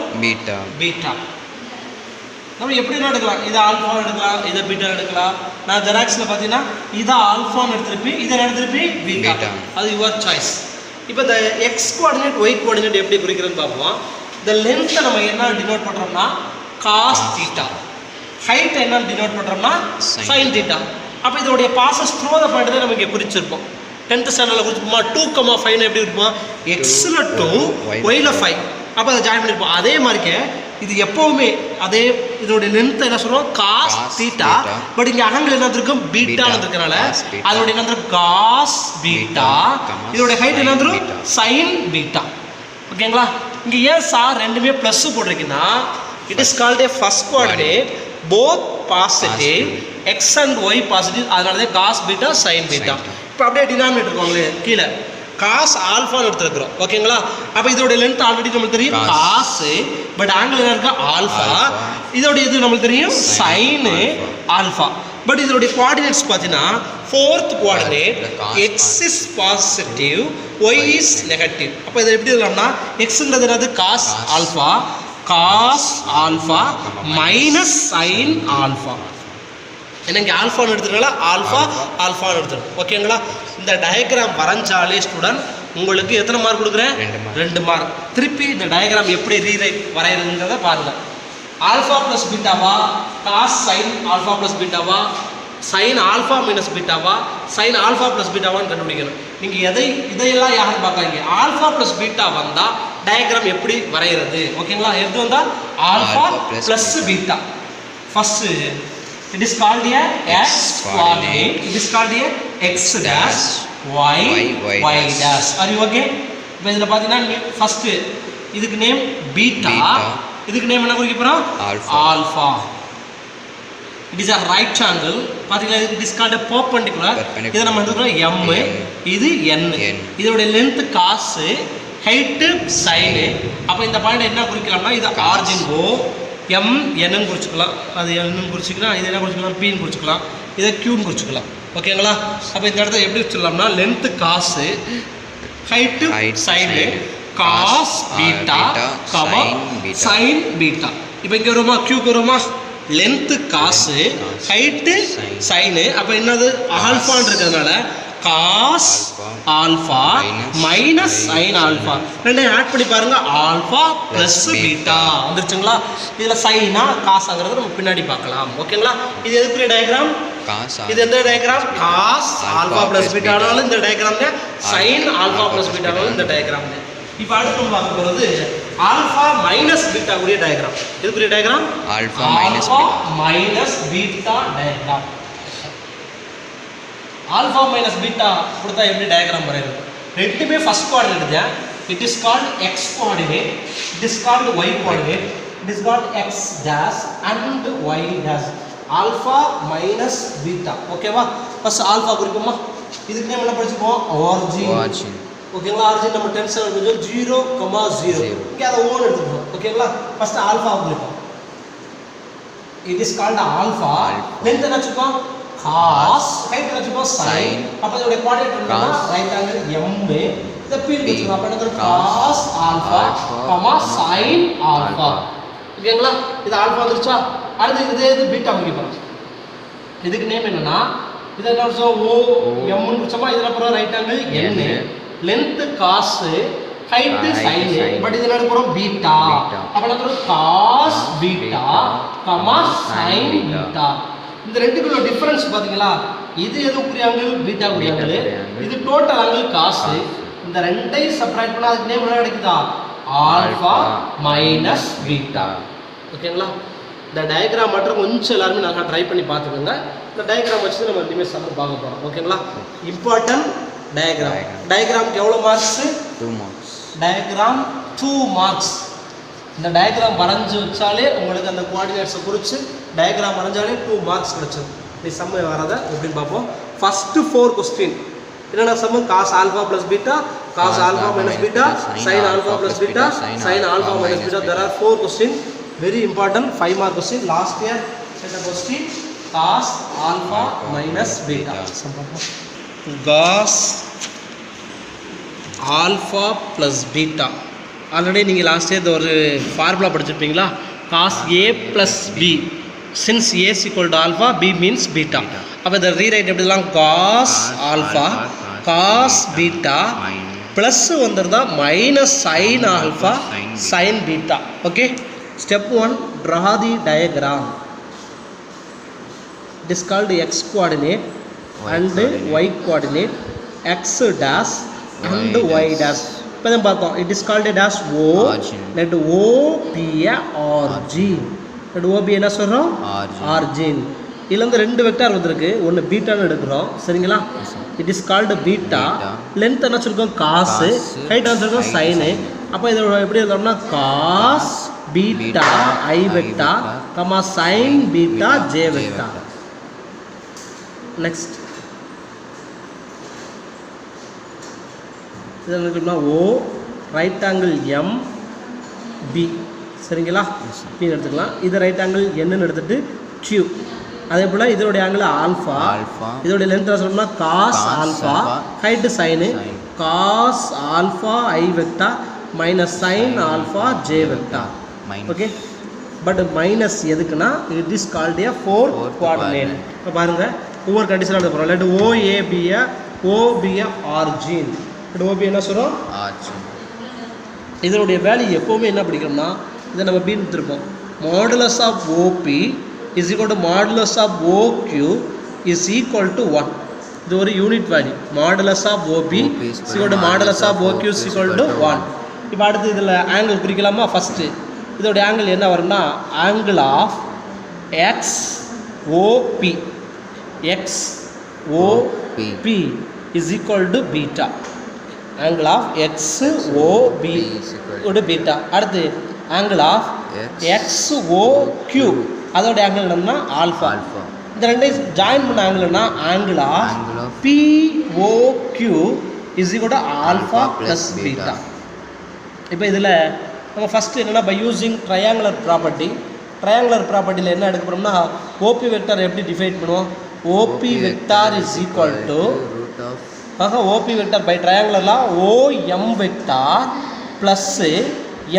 பீட்டா. நம்ம எப்படி எடுக்கலாம்? இதை ஆல்ஃபா எடுக்கலாம், இதை பீட்டா எடுக்கலாம். நான் ஜெராக்ஸில் பார்த்தீங்கன்னா இதை ஆல்ஃபான்னு எடுத்துருப்பேன், இதை எடுத்துருப்பி பீட்டா. அது யுவர் சாய்ஸ். இப்போ இந்த எக்ஸ் கோஆர்டினேட் ஒய் கோஆர்டினேட் எப்படி குறிக்கிறதுன்னு பார்ப்போம். இந்த லென்த்தை நம்ம என்ன டினோட் பண்ணுறோம்னா காஸ் தீட்டா, ஹைட் என்ன டினோட் பண்ணுறோம்னா சைன் தீட்டா. அப்போ இதோடைய பாசஸ் த்ரூ த பாயிண்ட் தான் நம்ம இங்கே குறிச்சிருப்போம். 10th ஸ்டாண்டர்டில் குறிச்சிருப்போமா 2,5 எப்படி இருப்போம்? எக்ஸில் 2 ஒயில் 5. அப்போ அதை ஜாயின் பண்ணியிருப்போம். அதே மாதிரிக்கே இது எப்போவுமே அதே இதோடைய லென்த் என்ன சொல்லுவோம்? Cos theta. பட் இங்கே அகங்கள் என்ன இருக்கும்? பீட்டான்னு இருக்கிறனால அதோடைய என்ன வந்துடும்? Cos beta. இதோடைய ஹைட் என்ன வந்துடும்? Sine beta. ஓகேங்களா? இங்கே ஏன் சார் ரெண்டுமே ப்ளஸ் போட்டிருக்கீங்கன்னா, it is called a first coordinate, both positive, X and Y positive. அதனால தான் காஸ் பீட்டா சைன் பீட்டா. இப்போ அப்படியே டினாமினேட்டர் இருக்கோங்களே கீழே காஸ் ஆல்ஃபான்னு எடுத்துருக்குறோம். ஓகேங்களா? அப்போ இதோடைய லென்த் ஆல்ரெடி நம்மளுக்கு தெரியும் காசு, பட் ஆங்கிள் என்ன இருக்கா? ஆல்ஃபா. இதோடைய இது நம்மளுக்கு தெரியும் சைனு ஆல்ஃபா. பட் இதோடைய கோஆர்டினேட்ஸ் பார்த்தீங்கன்னா 4th coordinate X is positive, Y is negative. அப்போ இதை எப்படி சொல்லலாம்னா எக்ஸுங்கிறது என்னது? Cos alpha, cos alpha minus sine alpha. ஏன்னா இங்கே ஆல்ஃபான்னு எடுத்துருக்கல, ஆல்ஃபான்னு எடுத்துருக்கோம். ஓகேங்களா? இந்த டயக்ராம் வரைஞ்சாலே ஸ்டூடெண்ட் உங்களுக்கு எத்தனை மார்க் கொடுக்குறேன்? 2 மார்க். திருப்பி இந்த டயக்ராம் எப்படி ரீரைட் வரைகிறதுங்கிறத பாருங்கள். ஆல்ஃபா ப்ளஸ் பீட்டாவா, காஸ் சைன் ஆல்ஃபா ப்ளஸ் பீட்டாவா, சைன் ஆல்ஃபா மைனஸ் பீட்டாவா, சைன் ஆல்ஃபா ப்ளஸ் பீட்டாவான்னு கண்டுபிடிக்கணும். நீங்கள் இதையெல்லாம் யாரும் பார்க்காதீங்க. ஆல்ஃபா ப்ளஸ் பீட்டா வந்தால் டயக்ராம் எப்படி வரைகிறது? ஓகேங்களா? எது வந்தால் alpha plus beta. First it is called a x coordinate, it is called a x dash, y dash. Are you okay? இப்போ இதில் பார்த்தீங்கன்னா ஃபஸ்ட்டு இதுக்கு நேம் பீட்டா, இதுக்கு நேம் என்ன குறிக்க போகிறோம்? Alpha. It is a right angle. பார்த்தீங்கன்னா it is called a perpendicular. இதை நம்ம எடுத்துக்கிறோம் m, இது n. இதோடைய லென்த் காசு, ஹைட்டு சைனு. அப்போ இந்த பாயிண்ட் என்ன குறிக்கலாம்னா இது ஆர்ஜின் ஓ, எம் என்னன்னு குறிச்சிக்கலாம், அது என்னன்னு குறிச்சிக்கலாம், இது என்ன குறிச்சிக்கலாம்? பின்னு குறிச்சிக்கலாம், இதை க்யூன்னு குறிச்சிக்கலாம். ஓகேங்களா? அப்போ இந்த இடத்துல எப்படி வச்சிடலாம்னா length cos, height sine, cos beta comma sine beta. இப்போ இங்கே வருமா? க்யூக்கு வருமா? Length cos, height sign. அப்போ என்னது? ஆல்ஃபான்னு இருக்கிறதுனால cos alpha minus sine alpha. ரெண்டையும் ஆட் பண்ணி பாருங்க, ஆல்ஃபா ப்ளஸ் பீட்டா வந்துருச்சுங்களா? இதில் சைனா காசாங்கிறது நம்ம பின்னாடி பார்க்கலாம். ஓகேங்களா? இது எதுக்குரிய டயக்ராம்? இது எந்த டயக்ராம்? காஸ் ஆல்ஃபா ப்ளஸ் பீட்டானாலும் இந்த டயக்ராம் தான், சைன் ஆல்ஃபா ப்ளஸ் பீட்டானாலும் இந்த டயக்ராம் தான். இப்போ அடுத்து நம்ம பார்க்க போகிறது ஆல்ஃபா மைனஸ் பீட்டா கூடிய டயக்ராம். எதுக்குரிய diagram? Alpha minus beta diagram. Alpha minus beta கொடுத்தா எப்படி டயக்ராம் வரைகிறது? ரெண்டுமே ஃபர்ஸ்ட் கோஆர்டினேட் தான். It is called X coordinate, it is called Y coordinate, it is called X dash and Y dash. Alpha minus beta. ஓகேவா? First alpha குறிக்குமா? இதுக்கு name என்ன படிச்சுப்போம்? Origin. ஓகேங்களா? ஆர்ஜின் நம்ம 10th ஸ்டாண்டர்ட் 0,0. இங்கே அதை ஓன் எடுத்துக்கணும். ஓகேங்களா? ஃபர்ஸ்ட் ஆல்ஃபா குறிப்போம். It is called alpha. Length என்ன வச்சுப்போம்? காஸ், ஹைட் என்ன வச்சுப்போம்? சைன். அப்போ இதோட கோஆர்டினேட் என்னன்னா ரைட் ஆங்கிள் m, இதை பீல் வச்சுக்கலாம். அப்போ என்ன cos alpha comma sine alpha. ஓகேங்களா? இது ஆல்ஃபா வந்துருச்சா? அடுத்து இது பீட்டா குறிக்க போகிறோம். இதுக்கு நேம் என்னன்னா இது என்ன அர்த்தம்? ஓ எம்னு குடிச்சோமா, இதில் அப்புறம் right angle N, length cos, height sine, but இது என்ன போகிறோம்? பீட்டா. அப்போ என்ன cos beta comma sine beta. இந்த ரெண்டுக்குள்ள டிஃபரன்ஸ் பார்த்தீங்களா? இது எதுக்குரிய ஆங்கிள்? பீட்டாக்குரிய ஆங்கிள். இது டோட்டல் ஆங்கிள் காசு. இந்த ரெண்டையும் செப்பரேட் பண்ணால் அதுக்கு நேம் என்ன கிடைக்குதா? Alpha minus beta. ஓகேங்களா? இந்த டயக்ராம் மட்டும் கொஞ்சம் எல்லாருமே நல்லா ட்ரை பண்ணி பார்த்துக்கோங்க. இந்த டயக்ராம் வச்சு நம்ம இனிமேல் சம்ம பார்க்க போகிறோம். ஓகேங்களா? இம்பார்ட்டன்ட் டயக்ராமுக்கு எவ்வளோ மார்க்ஸ்? 2 மார்க்ஸ். Diagram 2 marks. இந்த டயக்ராம் வரைஞ்சி வச்சாலே உங்களுக்கு அந்த கோஆர்டினேட்ஸை குறித்து டயக்ராம் வரைஞ்சாலே 2 மார்க்ஸ் கிடச்சிடும். நீ சம்ம வரதை எப்படின்னு பார்ப்போம். ஃபஸ்ட்டு 4 கொஸ்டின் என்னென்ன sum? Cos alpha plus beta, cos alpha minus beta, sine alpha plus beta, sine alpha minus beta. There are 4 question. Very important 5 mark question. Last year set a question cos alpha minus beta. Cos alpha plus beta. Already நீங்கள் last year ஒரு formula படிச்சிருப்பீங்களா? cos a plus b. Since a is equal to alpha, b means beta. அப்போ இதை rewrite எப்படிலாம்? cos alpha cos beta plus வந்துருந்தா minus sin alpha sin beta. Okay. Step 1, draw the diagram. It is called x coordinate and y coordinate, x dash and y dash. இப்போ தான் பார்த்தோம். It is called a dash O. Let O be a origin. Let O be என்ன சொல்கிறோம்? Origin. இதில் வந்து 2 vector வந்திருக்கு. ஒன்று பீட்டான்னு எடுக்கிறோம். சரிங்களா? It is called beta. Length என்ன சொல்லிருக்கோம்? காசு. ஹைட் என்ன சொல்லிருக்கோம்? சைனு. அப்போ இதை எப்படி எழுதணும்னா cos beta I vector comma sine beta J vector. Next இது என்ன? O right angle M P. சரிங்களா? பின்னு எடுத்துக்கலாம். இது ரைட் ஆங்கிள் என்னன்னு எடுத்துட்டு கியூ. அதே போல் இதோடைய ஆங்கிள் ஆல்ஃபா. இதோடைய லென்த் சொல்லணும்னா cos alpha, height sine, cos alpha I vector minus sine alpha J vector. Okay. But minus எதுக்குன்னா it is called a 4 coordinate. இப்போ பாருங்கள் ஒவ்வொரு கண்டிஷனாக எடுத்து போகிறோம். Let OPA origin. Let OP என்ன சொல்கிறோம்? ஆர்ஜின். இதனுடைய வேல்யூ எப்போவுமே என்ன படிக்கணும்னா இதை நம்ம பீன் எடுத்துருப்போம். Modulus of OP is equal to modulus of OQ is equal to 1. இது ஒரு unit value. Modulus of OP is equal to modulus of OQ is equal to 1. இப்போ அடுத்து இதில் ஆங்கிள் குறிக்கலாமா? ஃபஸ்ட்டு இதோடைய ஆங்கிள் என்ன வரும்னா angle of X OP. X OP is equal to beta. Angle of X OP ஒரு beta. அடுத்து angle of X OQ அதோடைய ஆங்கிள் என்னன்னா ஆல்ஃபா. இந்த ரெண்டையும் ஜாயின் பண்ண ஆங்கிள்னா angle of POQ is equal to alpha plus beta. இப்போ இதில் நம்ம ஃபஸ்ட்டு என்னென்னா பை யூஸிங் ட்ரையாங்குலர் ப்ராப்பர்ட்டியில் என்ன எடுக்க போகிறோம்னா ஓபி வெக்டார் எப்படி டிஃபைன் பண்ணுவோம்? OP vector is equal to OP vector by ட்ரையாங்குலர்லாம் OM vector plus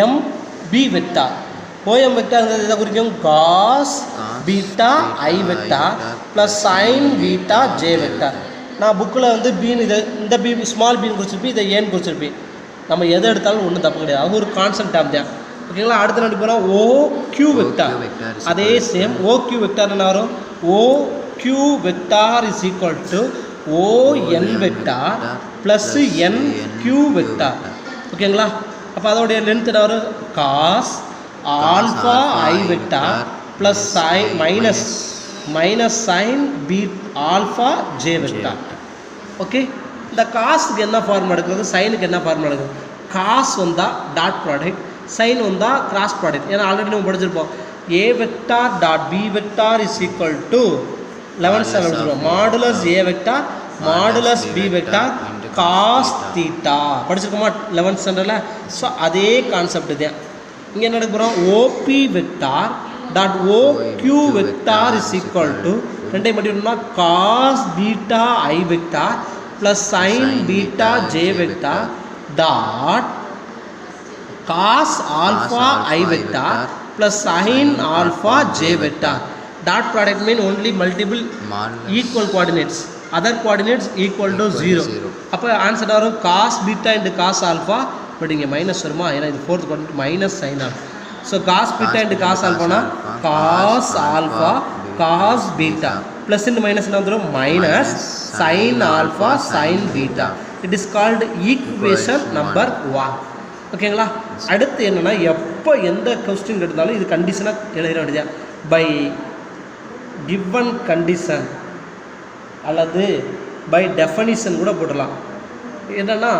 MP vector. OM vector இதை குறிக்கும் cos beta I vector plus sine beta J vector. நான் புக்கில் வந்து பீன் இதை இந்த பி ஸ்மால் பீன் குறிச்சிருப்பேன், இதை ஏன்னு குறிச்சிருப்பேன். நம்ம எதை எடுத்தாலும் ஒன்றும் தப்பு கிடையாது. அது ஒரு கான்செப்ட் டேம் தான். ஓகேங்களா? அடுத்து நான் போகிறோம் ஓ கியூ வெக்டார். அதே சேம் ஓ கியூ வெக்டார் என்ன வரும்? O Q vector is equal to O N vector plus N Q vector. ஓகேங்களா? அப்போ அதோடைய லென்த் என்ன வரும்? Cos alpha I vector plus sine minus sine P alpha J vector. Okay. இந்த காசுக்கு என்ன ஃபார்ம் எடுக்கிறது, சைனுக்கு என்ன ஃபார்ம் எடுக்கிறது? காஸ் வந்தால் டாட் ப்ராடக்ட், சைன் வந்தால் கிராஸ் ப்ராடக்ட். ஏன்னா ஆல்ரெடி நம்ம படிச்சிருப்போம். A vector dot B vector is equal to 11 சொல்லுவோம். Modulus A vector modulus B vector cos theta படிச்சிருக்கோமா 11th ஸ்டாண்டர்டில்? ஸோ அதே கான்செப்ட் தான் இங்கே என்ன எடுக்க போகிறோம்? OP vector dot O Q vector is equal to ரெண்டையும் மட்டும்னா cos beta I vector plus sine beta J vector dot cos alpha I vector plus sin alpha j vector. Dot product mean only multiple Modulus. equal coordinates. Other coordinates equal to 0. அப்போ answer வரும் cos beta into cos alpha. But இங்கே minus வருமா, ஏன்னா இது fourth quadrant minus sine alpha. So cos beta into cos ஆல்ஃபானா cos alpha cos beta plus into minus என்ன வந்துடும் minus sine alpha sine beta. It is called equation number 1. ஓகேங்களா. அடுத்து என்னென்னா எப்போ எந்த கொஸ்டின் எடுத்தாலும் இது கண்டிஷனாக எழுத வேண்டியது பை கிவன் கண்டிஷன் அல்லது பை டெஃபனிஷன் கூட போட்டுடலாம். என்னென்னா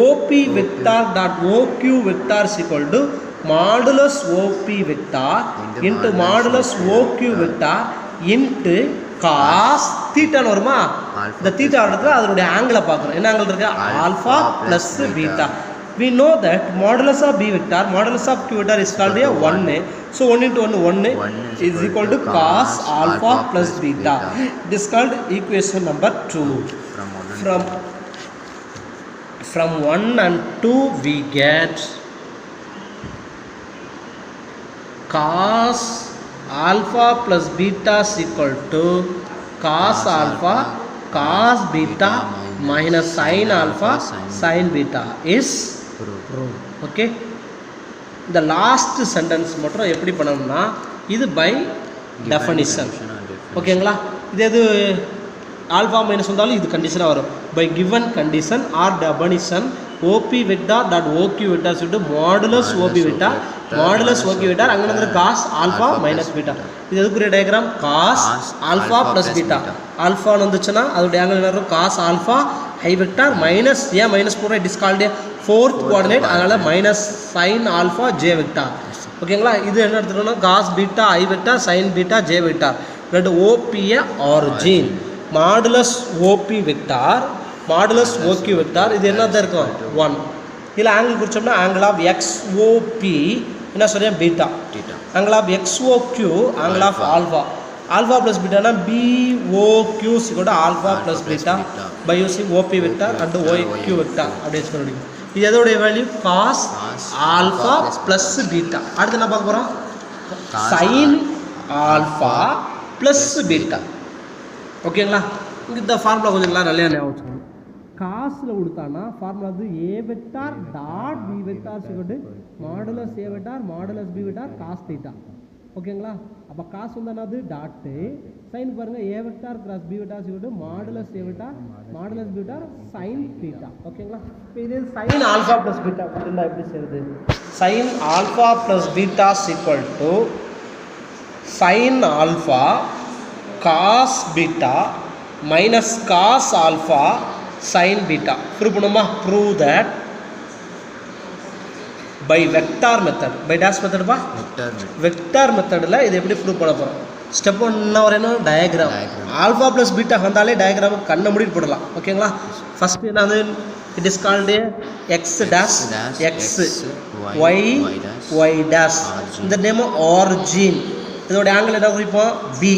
OP vector dot OQ vector equal to modulus OP vector into modulus OQ vector into cos தீட்டான்னு வருமா. இந்த தீட்டா இடத்துல அதனுடைய ஆங்கிளை பார்க்குறோம். என்ன ஆங்கிள் இருக்கு, alpha plus beta. We know that modulus of b vector modulus of q vector is called a 1. So 1 into 1 is equal to cos alpha plus beta. It is called equation number 2. From 1 and 2 we get cos alpha plus beta is equal to cos alpha cos beta minus sin alpha sin beta is true. Okay. இந்த last sentence மட்டும் எப்படி பண்ணணும்னா இது by definition. ஓகேங்களா. இது எது alpha minus வந்தாலும் இது கண்டிஷனாக வரும். By given condition or definition OP vector dot OQ vector சொல்லிட்டு modulus OP vector modulus OQ vector அங்கே வந்து காஸ் ஆல்ஃபா மைனஸ் பீட்டா. இது எதுக்குரிய diagram cos alpha plus beta. ஆல்ஃபான்னு வந்துச்சுன்னா அதோடைய ஆங்கிள் என்ன இருக்கும், cos alpha I vector minus ஏன் மைனஸ் போடுறோம், it is called fourth coordinate, அதனால் minus sine alpha J vector. ஓகேங்களா. இது என்ன எடுத்துட்டோம்னா cos beta I vector sine beta J vector. ரெண்டு ஓபியை origin modulus OP vector modulus OQ vector. இது என்னதான் இருக்கும் 1. இதில் ஆங்கிள் குறிச்சோம்னா ஆங்கிள் ஆஃப் எக்ஸ்ஓபி என்ன சொல்கிறேன் beta. Angle of XOQ angle of alpha. Alpha plus பீட்டானா பிஓக்யூ கூட alpha plus beta by using OP vector and OQ vector அப்படி வச்சுக்க முடியும். இது எதோடைய value cos alpha plus beta. அடுத்து என்ன பார்க்க போகிறோம், சைன் ஆல்ஃபா ப்ளஸ் பீட்டா. ஓகேங்களா. இந்த ஃபார்முலா கொஞ்சம் நல்லா நல்லா ஞாபகம் வச்சுக்கணும். காசில் கொடுத்தானா ஃபார்முலா வந்து A vector dot B vector சிக்கட்டு modulus A vector modulus B vector cos theta. ஓகேங்களா. அப்போ காசு வந்து என்னது டாட்டு, சைன் பாருங்கள் ஏ வெக்டார் கிராஸ் பி வெக்டார் சிக்கட்டு modulus A vector modulus B vector sine theta. ஓகேங்களா. இப்போ இது சைன் ஆல்ஃபா ப்ளஸ் பீட்டா இருந்தால் எப்படி செய்யுது, sine alpha plus beta equal to sine alpha cos beta minus cos alpha sin beta. Prove பண்ணுமா, prove that by vector method. by dash method பா vector methodல இது எப்படி prove பண்ண போறோம். ஸ்டெப் 1 ஒரு என்ன டயகிராம். ஆல்ஃபா ப்ளஸ் பீட்டா வந்தாலே டயகிராம் கண்ணை மூடிட்டு போடலாம். ஓகேங்களா. ஃபர்ஸ்ட் என்னது, it is called X dash X Y Y dash. இந்த நேம் ஆரிஜின். இதோட ஆங்கிள் என்ன குறிப்போம் பி.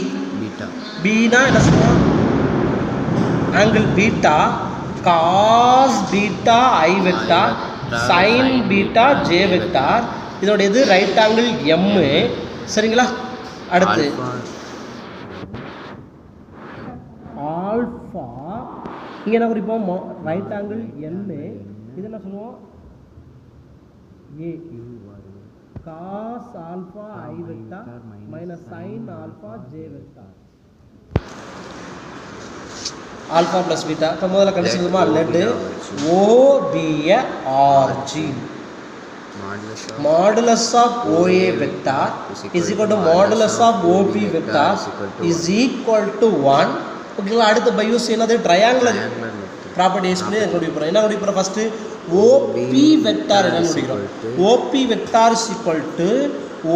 பீனா என்ன சொல்லுவோம், angle beta cos beta I vector sine beta J vector. இதோட இது ரைட் ஆங்கிள் எம். சரிங்களா. அடுத்து ஆல்ஃபா இங்கே என்ன குறிப்போம் ரைட் ஆங்கிள் என்னு. இது என்ன சொல்லுவோம் A. Cos alpha I vector minus sine alpha J vector. Alpha plus beta. இப்போ முதல்ல கண்டிச்சுமா let O be a origin modulus of OA vector is equal to modulus of OP vector is equal to 1. ஓகேங்களா. அடுத்து by use என்னது triangular property use பண்ணி கண்டுபிடிக்கிறோம். என்ன கண்டுபிடிக்கிறோம், ஃபஸ்ட்டு ஓபி வெக்டார் என்ன கண்டுபிடிக்கிறோம், OP vector is equal to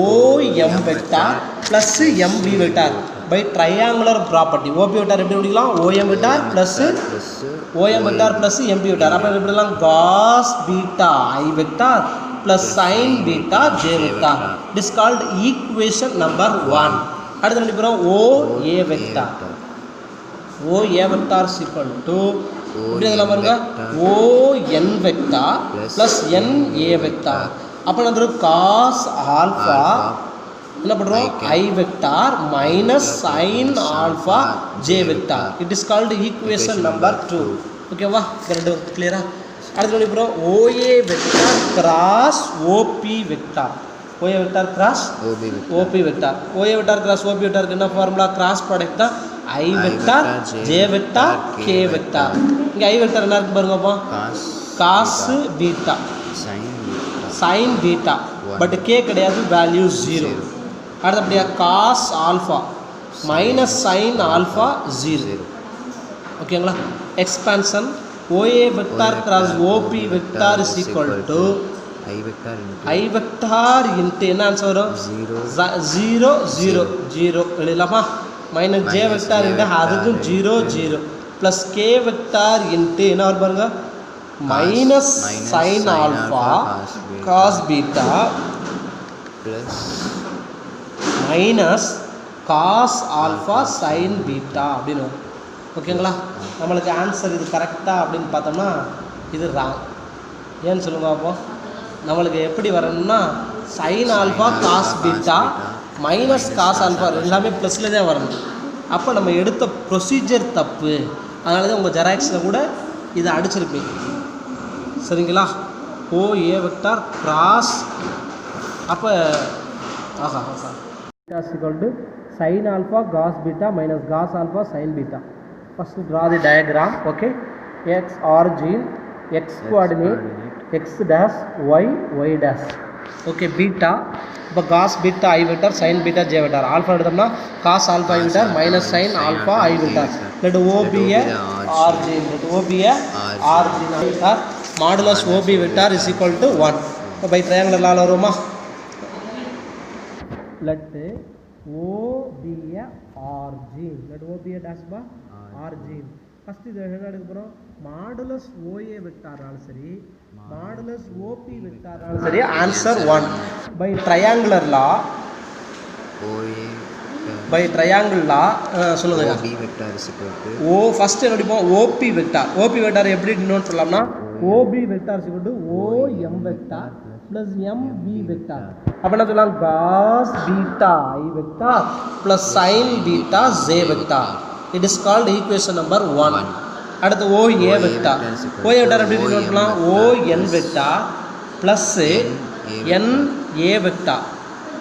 OM vector plus MP vector by triangular property. OP vector எப்படி முடிக்கலாம், OM vector plus OM vector plus MP vector. அப்போ எப்படிலாம் cos beta I vector plus sine beta J vector. It is called equation number 1. அடுத்து கண்டுபிடிக்கிறோம் O A vector. O A vector equal to எப்படி இதெல்லாம் பாருங்க O N vector plus N A vector. அப்போ வந்து cos alpha என்ன பண்ணுறோம் I vector minus sine alpha J vector. It is called equation number 2. ஓகேவா? ரெண்டு கிளியரா? அடுத்து பண்ணிப்போம் OA vector cross OP vector. OA vector cross OP vector. OA vector cross OP வெக்டாருக்கு என்ன ஃபார்முலா? கிராஸ் ப்ராடக்ட் தான் I vector J vector K vector. இங்கே I vector என்ன இருக்கு பாருங்கப்பா? Cos beta sine beta, but K கிடையாது, value 0. அடுத்தபடியாக cos alpha minus sine alpha 0. ஓகேங்களா? Expansion OA vector cross OP vector is equal to I vector into என்ன answer வரும்? 0 0 0 எழுதலாமா? மைனஸ் J வெக்டார் இன்ட்டு அதுக்கும் 0 0 ப்ளஸ் K வெக்டார் இன்ட்டு என்ன வரும் பாருங்க? Minus sine alpha cos beta minus cos alpha sine beta அப்படின்னு வரும். ஓகேங்களா? நம்மளுக்கு ஆன்சர் இது கரெக்டாக அப்படின்னு பார்த்தோம்னா இது ராங். ஏன்னு சொல்லுங்க அப்போ? நம்மளுக்கு எப்படி வரணும்னா sine alpha cos beta minus cos alpha எல்லாமே ப்ளஸில் தான் வரணும். அப்போ நம்ம எடுத்த ப்ரொசீஜர் தப்பு. அதனால தான் உங்கள் ஜெராக்ஸில் கூட இதை அடிச்சிருப்பீங்க. சரிங்களா? OA வெக்டார் கிராஸ் அப்போ sin alpha cos beta minus cos alpha sin beta. First draw the diagram. Okay, x origin, x coordinate, x dash, y dash. Okay, beta. இப்போ cos beta I vector sin beta j vector. Alpha எடுத்தோம்னா cos alpha I vector minus sin alpha I vector. Let O be a origin. Let O be a origin vector. Modulus OB vector is equal to 1. இப்போ by triangle லால வருமா? Let O be a origin. Let O be a dash bar origin. First இது என்ன எடுக்க போறோம்? Modulus OA வெக்டாராலும் சரி modulus OP வெக்டாராலும் சரி answer 1. By triangular law சொல்லுங்க. OB vector is equal to O first என்ன எடுப்போம்? OP vector. OP வெக்டார் எப்படி டினோட் பண்ணலாம்னா OB vector is equal to OM vector plus MB vector. அப்ப என்ன சொல்லலாம்? cos beta I vector plus sin beta J vector. It is called equation number 1. அடுத்து OA vector. OA vector எப்படி denote பண்ணலாம்? ON vector plus NA vector.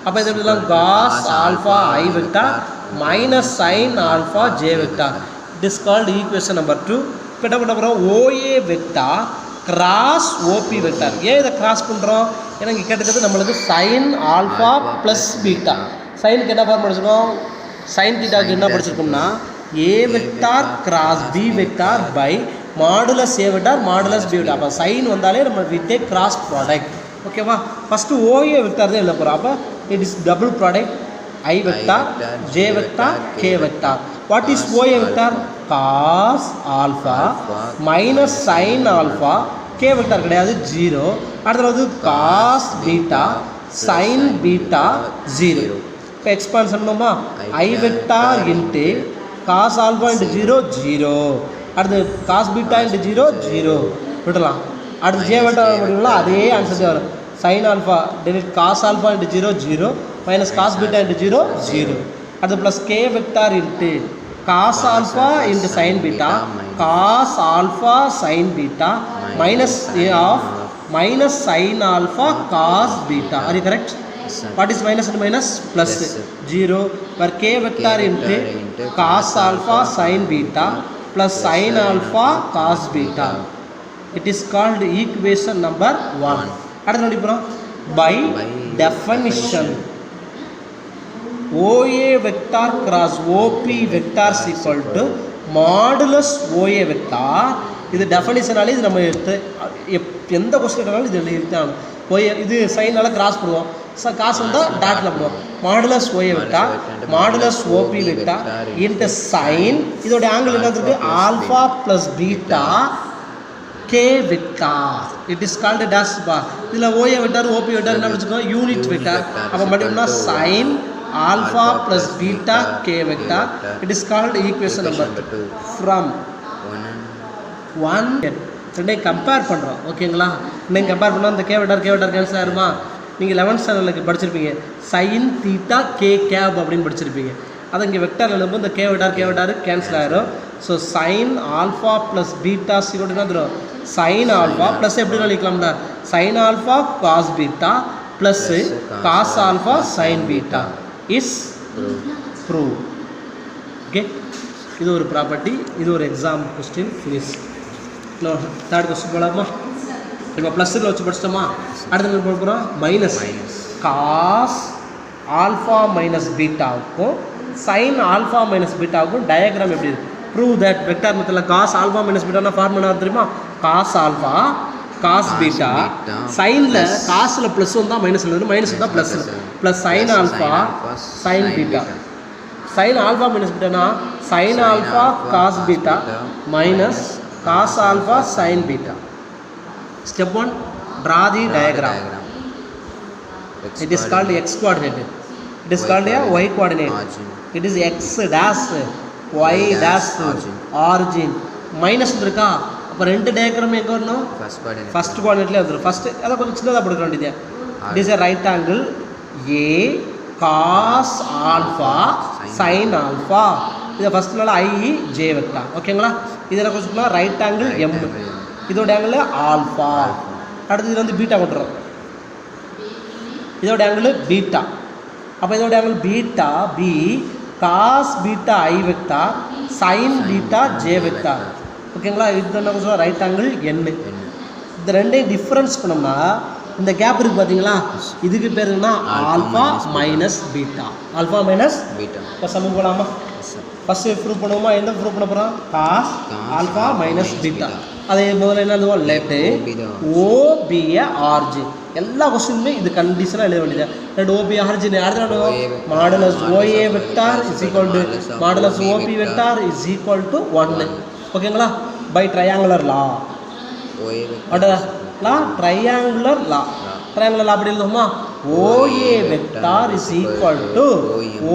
அப்ப இது எப்படி சொல்லலாம்? cos alpha I vector minus sin alpha J vector. It is called equation number 2. இப்போ என்ன பண்ண போறோம்? OA vector cross OP vector. ஏன் இதை கிராஸ் பண்ணுறோம்? ஏன்னா இங்கே கேட்டது நம்மளுக்கு சைன் ஆல்ஃபா ப்ளஸ் பீட்டா. சைனுக்கு என்ன ஃபார்ம் படிச்சிருக்கோம்? சைன் தீட்டாவுக்கு என்ன படிச்சிருக்கோம்னா A vector cross B vector by modulus A vector modulus B vector. அப்போ சைன் வந்தாலே நம்ம வித் ஏ கிராஸ் ப்ராடக்ட். ஓகேவா? ஃபஸ்ட்டு OA வெக்டார் தான் எழுத போகிறோம். அப்போ it is double product I vector J vector K vector. What is OA vector? Cos alpha minus sine alpha K vector கிடையாது 0. அடுத்தது வந்து காஸ் பீட்டா சைன் பீட்டா 0. இப்போ expansion பண்ணுமா? I vector into cos alpha into 0 0. அடுத்து cos beta into 0 0 விடலாம். அடுத்து J vector முடியுங்களா? அதே ஆன்சர் வரும். Sine alpha delete cos alpha into 0 0 minus cos beta into 0 0. அடுத்து plus K vector into cos alpha into sin beta cos alpha sin beta minus a of minus sin alpha cos beta. Are you correct? What is minus and minus? Plus 0 where K vector into cos alpha sin beta plus sin alpha cos beta. It is called equation number 1. அடுத்து என்ன படிப்போம்? By definition OA vector cross OP vector is equal to modulus OA vector. இது டெஃபனிஷனாலே இது நம்ம எந்த question கேட்டாலும் இது எழுதிட்டாங்க. OA இது சைனால் கிராஸ் பண்ணுவோம். காசு வந்தால் டாட்டில் பண்ணுவோம். Modulus OA vector modulus OP vector into sine இதோட ஆங்கிள் என்ன இருக்குது? Alpha plus beta K vector. It is called dash bar. இதில் OA வெக்டார் OP வெக்டார் என்ன வச்சுக்கோங்க? Unit vector. அப்போ மட்டும்னா sine alpha plus beta K vector. It is called equation number 2 from 1 ரெண்டை compare பண்ணுறோம். ஓகேங்களா? ரெண்டையும் கம்பேர் பண்ணால் இந்த K vector கேன்சல் ஆயிருமா? நீங்கள் 11th ஸ்டாண்டர்டில் படிச்சிருப்பீங்க சைன் தீட்டா கே கேப் அப்படின்னு படிச்சிருப்பீங்க. அதை இங்கே வெக்டார் எழுதும்போது இந்த கே வெக்டார் கேன்சல் ஆகிடும். So sine alpha plus beta சிக்கோடு என்ன தரும் சைன் ஆல்ஃபா ப்ளஸ் எப்படி எழுதிக்கலாம்டா sine alpha cos beta plus cos alpha sine beta is prove. Okay, இது ஒரு ப்ராப்பர்ட்டி, இது ஒரு எக்ஸாம் கொஸ்டின் ஃபினிஷ். இன்னும் தேர்ட் கொஸ்டின் போகலாமா? இப்போ ப்ளஸ்ஸில் வச்சு படிச்சிட்டோமா? அடுத்த என்ன போட போகிறோம் மைனஸ் காஸ் ஆல்ஃபா மைனஸ் பீட்டாவுக்கும் சைன் ஆல்ஃபா மைனஸ் பீட்டாவுக்கும் டயக்ராம் எப்படி இருக்குது? ப்ரூவ் தட் வெக்டார் மெத்தடில் காஸ் ஆல்ஃபா மைனஸ் பீட்டானா ஃபார்முலா தெரியுமா? காஸ் ஆல்ஃபா காஸ் பீட்டா சைனில் காசில் ப்ளஸ் வந்தால் மைனஸ் எழுதணும், மைனஸ் வந்தால் plus plus sine alpha sine beta. Sine alpha minus பீட்டானா sine alpha cos beta minus cos alpha sine beta. Step 1, draw the diagram. It is called x coordinate. It is called a y coordinate. It is x dash y dash origin. Minus இருக்கா? அப்போ ரெண்டு diagram எங்கே வரணும்? First கோஆர்டினேட்லேயே வந்துடும். First அதை கொஞ்சம் சின்னதாக போட்டுக்க வேண்டியது. It is a right angle a cos alpha sin alpha. இதை ஃபஸ்ட்னால ஐ ஜே வெக்டார். ஓகேங்களா? இதில் கொஞ்சம் ரைட் ஆங்கிள் எம், இதோட ஆங்கிள் ஆல்ஃபா. அடுத்து இது வந்து பீட்டா கொண்டுறோம், இதோட ஆங்கிள் பீட்டா. அப்போ இதோட angle beta P cos beta I vector sine beta J vector. ஓகேங்களா? இது என்ன கொஞ்சம் ரைட் ஆங்கிள் என்னு. இந்த ரெண்டையும் டிஃப்ரென்ஸ் பண்ணோம்னா இந்த கேப் இருக்குது பார்த்தீங்களா, இதுக்கு பேர் என்ன? Alpha minus beta. Alpha minus beta. இப்போ சமம் போகலாமா? ஃபஸ்ட்டு ப்ரூவ் பண்ணுவோமா? என்ன ப்ரூவ் பண்ண போகிறோம்? Cos alpha minus beta. அதே முதல்ல என்ன எழுதுவோம்? Let O be a origin. எல்லா கொஸ்டினுமே இது கண்டிஷனாக எழுத வேண்டியது. Let O be origin. அடுத்த modulus OA vector is equal to modulus OP vector is equal to 1. ஓகேங்களா? By triangular law. Law triangular law. Triangular law அப்படி எழுதுவோமா? OA vector is equal to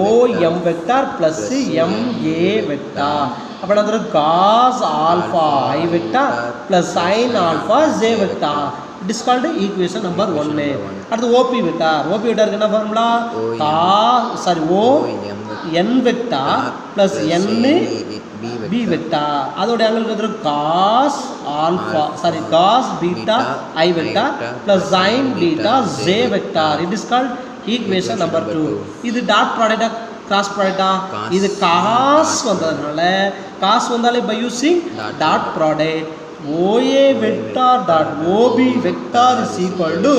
OM vector plus MA vector. அப்போ என்ன தரும்? Cos alpha I vector plus sine alpha J vector. It is called equation number 1. அடுத்து OP vector. OP வெக்டாருக்கு என்ன formula? O N vector plus N P vector. அதோட ஆங்கிள் வந்து cos alpha cos beta I vector plus sine beta J vector. It is called equation number 2. இது dot ப்ராடக்டா cross ப்ராடக்டா? இது cos வந்ததுனால cos வந்தாலே by using dot product OA vector dot OP vector is equal to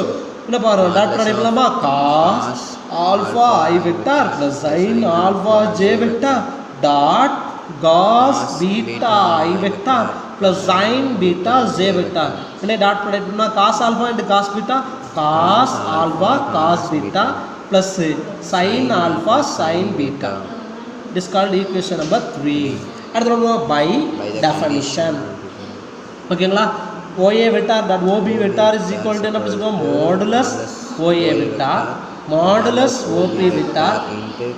என்ன பாருங்க dot product பண்ணலாமா? Cos alpha I vector plus sine alpha J vector dot cos beta I vector plus sine beta J vector. என்ன dot product பண்ணால் cos alpha into cos beta cos alpha cos beta plus sin alpha sin beta. It is called equation number 3. அடுத்து by definition. ஓகேங்களா? OA vector dot OB vector is equal to என்ன சொல்லுவோம்? modulus OA vector modulus OB vector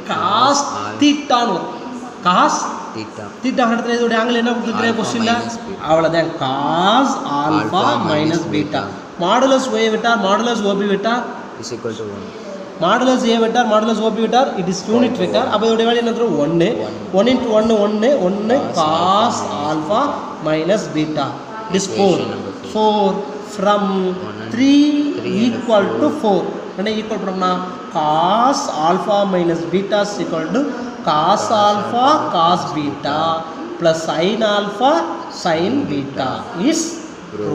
cos theta. cos theta ஹண்டத்துல இதோட angle என்ன கொடுத்துருக்கேன் क्वेश्चनல? அவ்வளவுதான். cos alpha minus beta modulus OA vector modulus OB vector is equal to 1. Modulus A vector modulus OP vector it is unit vector. அப்போ இதோட value என்ன தரும்? 1 1 into 1 1 cos alpha minus beta. It is 4 from 3 equal to 4. என்ன equal பண்ணோம்னா cos alpha minus beta is equal to cos alpha cos beta plus sine alpha sine beta is true.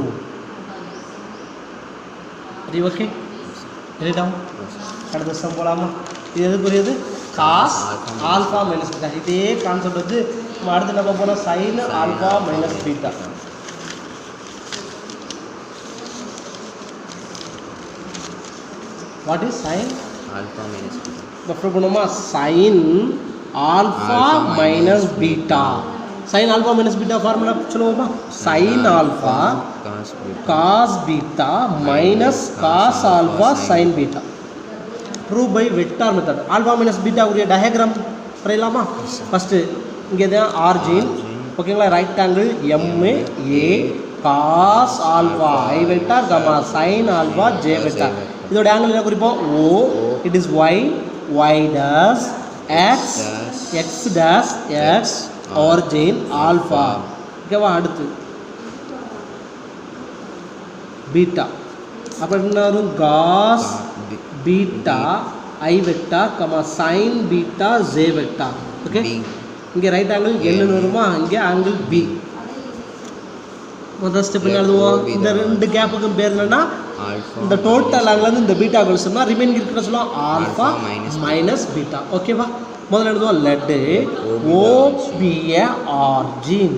சரி, okay, எழுதாம். அடுத்த sum போகலாமா? இது எதுக்குரியது? Cos alpha minus beta. இதே concept வந்து நம்ம அடுத்து என்ன போனால் sine alpha minus beta. What is sine alpha minus beta? இப்போ ப்ரூவ் பண்ணுமா? Sign alpha minus beta. Sine alpha minus beta formula சொல்லுவோமா? Sine alpha cos beta minus cos alpha sine beta. Prove by vector method. Alpha minus beta உடைய diagram வரையலாமா? First இங்கே தான் origin. ஓகேங்களா? Right angle MA cos alpha I vector comma sine alpha J vector. இதோட angle என்ன குறிப்போம் O it is y y dash x x dash x origin alpha ஓகேவா அடுத்து பீட்டா அப்போ என்ன வரும் cos beta I vector comma sine beta J vector okay இங்கே right angle என்னன்னு வருமா இங்கே ஆங்கிள் பி முதல் ஸ்டெப் என்ன எழுதுவோம் இந்த ரெண்டு கேப்புக்கும் பேர் என்னன்னா இந்த டோட்டல் ஆங்கிள் இந்த பீட்டா கழிச்சோம்னா ரிமைனிங் இருக்கிற சொல்லலாம் ஆல்ஃபா மைனஸ் பீட்டா ஓகேவா முதல்ல எழுதுவோம் let O be a origin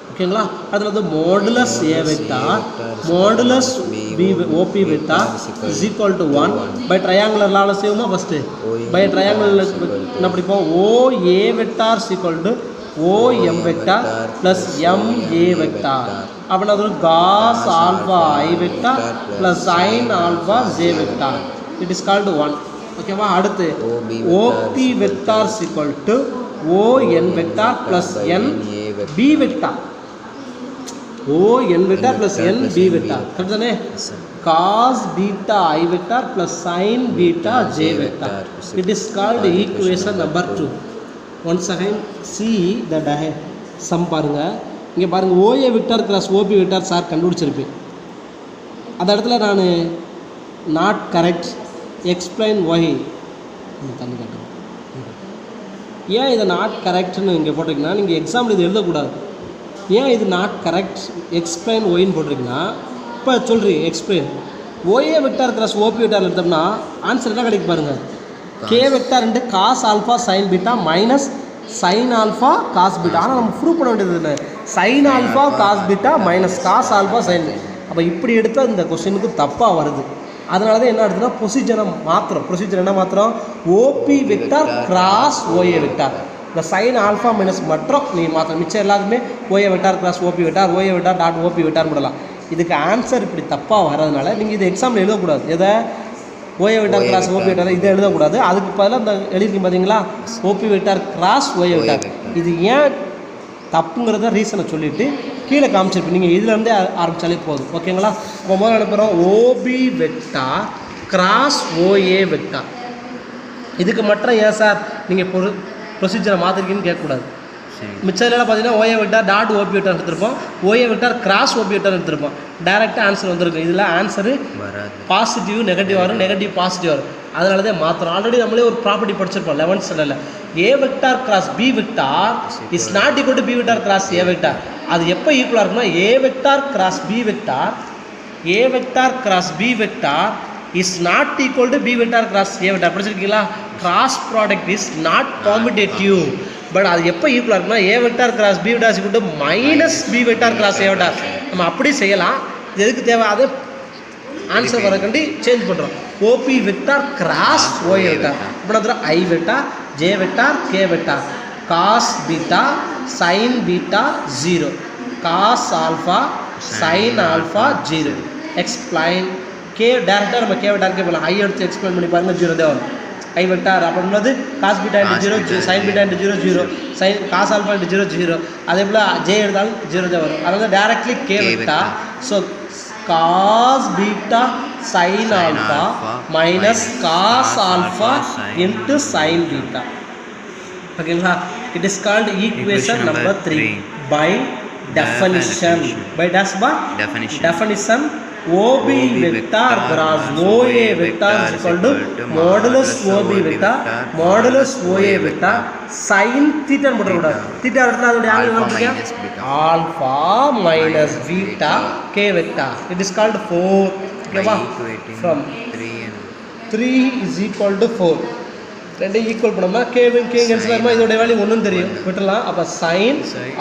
ஓகேங்களா அதில் வந்து modulus A vector modulus B OP vector is equal to 1 by triangular லாவில் செய்வோமா ஃபஸ்ட்டு பை ட்ரையாங்குலர் என்ன படிப்போம் O A vector is equal to O M vector plus M A vector அப்படின்னா அது cos alpha I vector plus sine alpha J vector it is called 1 ஓகேவா அடுத்து OP vector is equal to O N vector plus N P vector O n vector plus n b vector correct தானே cos beta I vector plus sin beta j vector it is called equation number 2 once again see the sum பாருங்க இங்க பாருங்க OA vector cross OB vector sir கண்டுபிடிச்சிருப்பேன் அந்த இடத்துல நான் not correct explain why தண்ணி காட்டுறேன் ஏன் இதை நாட் கரெக்ட்னு இங்கே போட்டிருக்கீங்கன்னா நீங்கள் எக்ஸாம்பிள் இது எழுதக்கூடாது ஏன் இது நாட் கரெக்ட் எக்ஸ்பிளைன் ஒயின்னு போட்டிருக்கீங்கன்னா இப்போ சொல்கிறீங்க explain OA vector cross OP vector எடுத்தோம்னா ஆன்சர் என்ன கிடைக்கும் பாருங்கள் K vector into cos alpha sine beta minus sine alpha cos beta ஆனால் நம்ம ப்ரூவ் பண்ண வேண்டியது இல்லை sine alpha cos beta minus cos alpha sine அப்போ இப்படி எடுத்தால் இந்த கொஸ்டினுக்கு தப்பாக வருது அதனால தான் என்ன எடுத்துன்னா ப்ரொசீஜர் என்ன மாத்திரம் OP vector cross OA vector இந்த சைன் ஆல்ஃபா மைனஸ் மற்றும் நீங்கள் மாத்திரம் மிச்சம் எல்லாருமே OA vector cross OP vector OA vector dot OP vector போடலாம் இதுக்கு ஆன்சர் இப்படி தப்பாக வர்றதுனால நீங்கள் இது எக்ஸாமில் எழுதக்கூடாது எதை OA vector cross OP vector இதை எழுதக்கூடாது அதுக்கு பதிலாக இந்த எழுதிருக்கீங்க பார்த்தீங்களா OP vector cross OA vector இது ஏன் தப்புங்கிறத ரீசனை சொல்லிவிட்டு கீழே காமிச்சிருப்பேன் நீங்கள் இதுலேருந்தே ஆரம்பித்தாலே போதும் ஓகேங்களா இப்போ முதல்ல அனுப்புகிறோம் OP vector cross OA vector இதுக்கு மட்டும் ஏன் சார் நீங்கள் ப்ரொசீஜரை மாற்றிருக்கீங்கன்னு கேட்கக்கூடாது மிச்சம் பார்த்தீங்கன்னா OA vector dot OP vector எடுத்திருப்போம் OA vector cross OP vector எடுத்திருப்போம் டேரெக்டாக ஆன்சர் வந்துருக்கும் இதில் ஆன்சரு பாசிட்டிவ் நெகட்டிவ் வரும் நெகட்டிவ் பாசிட்டிவ் வரும் அதனால தான் மாத்திரம் ஆல்ரெடி நம்மளே ஒரு ப்ராப்பர்ட்டி படிச்சிருப்போம் 11th ஸ்டாண்டர்டில் A vector cross B vector is not equal to B vector cross A vector அது எப்போ ஈக்குவலாக இருக்குன்னா ஏ vector cross B vector is not equal to b vector cross a vector படிச்சிருக்கீங்களா cross product is not commutative but அது எப்போ ஈக்குவலாக இருக்குன்னா a vector cross b vector is equal to minus b vector cross a vector நம்ம அப்படி செய்யலாம் இது எதுக்கு தேவை அது ஆன்சர் வரக்காண்டி சேஞ்ச் பண்ணுறோம் OP vector cross OA vector அப்படின்னா I vector j vector k vector cos beta sin beta 0 cos alpha sin alpha 0 explain K டேரெக்டாக நம்ம கே வெக்டார் போகலாம் ஐ எடுத்து எக்ஸ்பிளைன் பண்ணி பாருங்கள் 0 தான் வரும் ஐ வெக்டார் அப்படின்றது cos beta into 0 sine beta into 0 sine cos alpha into 0 அதே போல் ஜே எடுத்தாலும் 0 தான் வரும் அதனால் directly K vector so cos beta sine alpha minus cos alpha into sine beta ஓகேங்களா it is called equation number 3 by definition OB vector cross OA vector is equal to modulus OB vector modulus OA vector sin theta போடுறோம் theta எடுத்தா அதோட angle என்ன போடுறீங்க alpha minus beta k vector it is called 4 ஓகேவா from 3 is equal to 4 ரெண்டு equal பண்ணோம்னா Gavin K cancel ஆகுமா இதோட வேல்யூ ஒன்றும் தெரியும் விட்டுலாம் அப்போ sine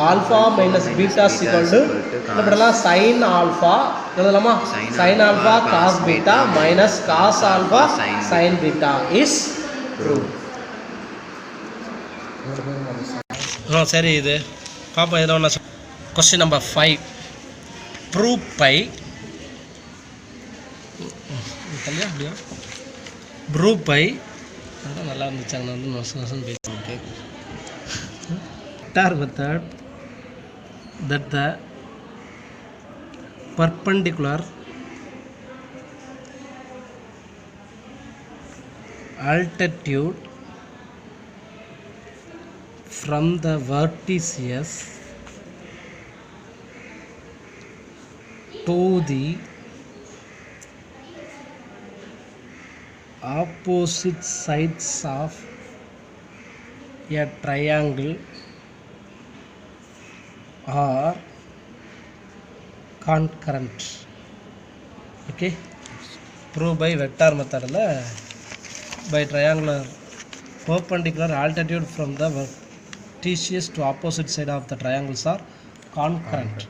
alpha minus beta equal to என்ன பண்ணலாம் சைன் ஆல்ஃபா எழுதலாமா sine alpha cos beta minus cos alpha sine beta is true சரி இது பாப்பா இதில் ஒன்று கொஸ்டின் நம்பர் 5 ப்ரூவ் பை அப்படியா ப்ரூவ் பை அதான் நல்லா இருந்துச்சாங்க நான் வந்து நொசம் பேசுகிறேன் vector method that the perpendicular altitude from the vertices to the opposite sides of a triangle are concurrent. Okay, prove by vector method by triangular perpendicular altitude from the vertices to opposite side of the triangles are concurrent.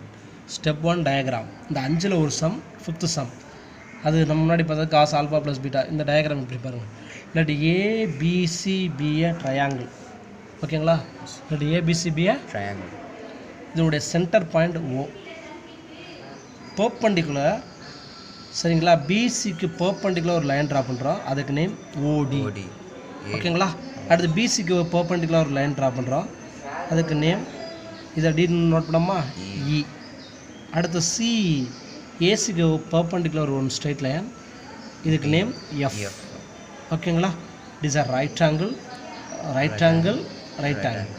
Step 1 diagram. இந்த அஞ்சில் ஒரு some, fifth some, அது நம்ம முன்னாடி பார்த்தா cos alpha plus beta. இந்த diagram இப்படி பாருங்கள். இல்லாட்டி ஏபிசிபிஏ ட்ரையாங்கிள். ஓகேங்களா? இல்லாட்டி ஏபிசிபிஏ ட்ரையாங்கிள். இதனுடைய சென்டர் பாயிண்ட் ஓ. பர்பண்டிகுலர், சரிங்களா, பிசிக்கு பர்பண்டிகுலர் ஒரு லைன் ட்ரா பண்ணுறோம், அதுக்கு நேம் ஓடி. ஓகேங்களா? அடுத்து பிசிக்கு பர்பண்டிகுலர் ஒரு லைன் ட்ரா பண்ணுறோம், அதுக்கு நேம் இதை டி நோட் பண்ணோமா, இ. அடுத்து சி ஏசிக்கு பர்பண்டிகுலர் ஒன் ஸ்ட்ரெயிட் லைன், இதுக்கு நேம் எஃப். ஓகேங்களா? It is a right angle, right angle, right angle.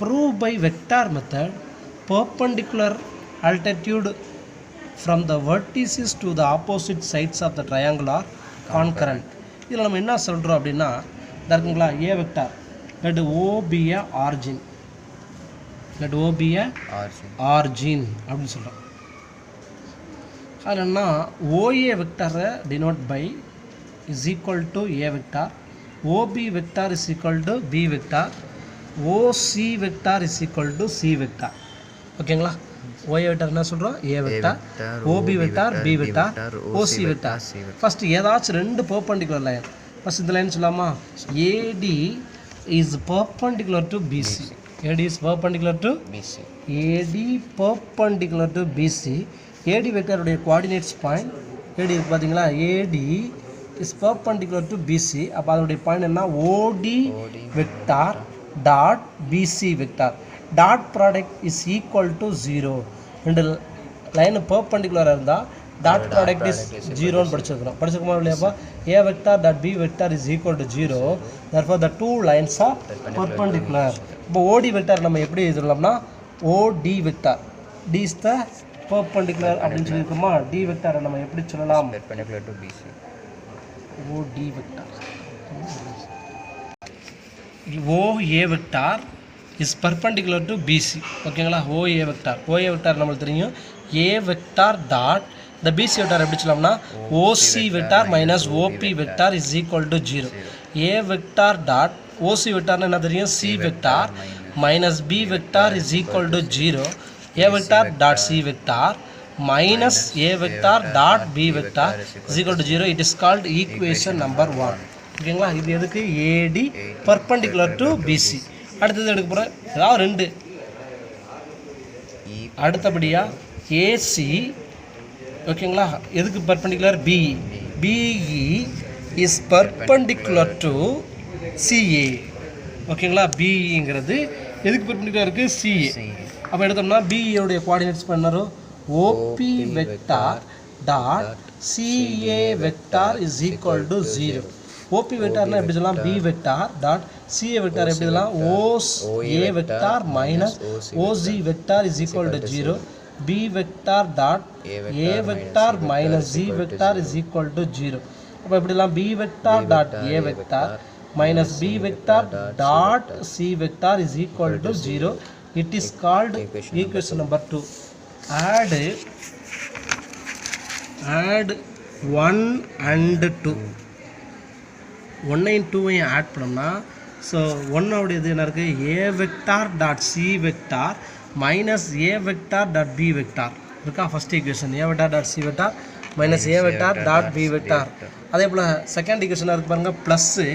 Prove by vector method perpendicular altitude from the vertices to the opposite sides of the triangle are concurrent. இதில் நம்ம என்ன சொல்கிறோம் அப்படின்னா, இருக்குங்களா, A vector let OPA origin, let OPA origin அப்படின்னு சொல்கிறோம். அதில் என்ன, ஓஏ வெக்டாரை denote by is equal to A vector, OB vector is equal to B vector, OC vector is equal to C vector. ஓகேங்களா? ஓஏ வெக்டார் என்ன சொல்கிறோம், A vector, OB vector, B vector, OC vector. First ஏதாச்சும் ரெண்டு perpendicular line. First இந்த line சொல்லாமா, AD is perpendicular to BC, AD is perpendicular to BC, AD perpendicular to BC. AD வெக்டாருடைய coordinates point AD இருக்கு பார்த்தீங்களா, AD is perpendicular to BC. அப்போ அதனுடைய point என்ன, OD vector dot BC vector. Dot product is equal to 0. ரெண்டு line பர்பண்டிகுலராக இருந்தால் dot product is 0ன்னு படிச்சிருக்கோமா இல்லையாப்பா? A vector dot B vector is equal to 0. therefore the two lines are perpendicular. இப்போ ஓடி வெக்டார் நம்ம எப்படி எழுதலாம்னா, OD vector, D is the perpendicular அப்படின்னு சொல்லியிருக்கோமா. டி வெக்டாரை நம்ம எப்படி சொல்லலாம், perpendicular to BC, OD vector. OA vector is perpendicular to BC. ஓகேங்களா? ஓஏ வெக்டார், ஓஏ வெக்டார் நம்மளுக்கு தெரியும், ஏ வெக்டார் டாட் இந்த பிசி வெக்டார் எப்படி சொல்லலாம்னா, OC vector minus OB vector is equal to 0. A vector dot OC வெக்டார்னு என்ன தெரியும், C vector minus B vector is equal to 0. A vector dot C vector minus a vector dot b vector is equal to 0. It is called equation number 1. ஓகேங்களா? இது எதுக்கு, ஏடி perpendicular to PC. அடுத்தது எடுக்க போகிறேன் ஏதாவது ரெண்டு. அடுத்தபடியாக ஏசி, ஓகேங்களா, எதுக்கு perpendicular, BE. BE is perpendicular to CA. ஓகேங்களா? பிஇங்கிறது எதுக்கு பர்பண்டிகுலர் இருக்குது, சிஏ. அப்போ எடுத்தோம்னா பிஇயோடைய கோஆர்டினேட்ஸ் பண்ணரும் OB vector dot CA vector is equal to 0. OB வெக்டார்னா எப்படி சொல்லலாம், B vector dot CA vector எப்படி சொல்லலாம், OA vector minus OC vector is equal to 0. B vector dot A vector minus G vector is equal to 0. அப்போ எப்படிலாம், B vector dot A vector minus b vector dot c vector is equal to 0. It is called equation number 2. Add 1 and 2. 1 and 2 add பண்ணோம்னா, so 1 உடையது என்ன இருக்குது, a vector dot c vector minus a vector dot b vector இருக்கா. First equation a vector dot c vector minus a vector dot b vector. அதே போல் second ஈக்குவேஷனாக இருக்குது பாருங்கள், plus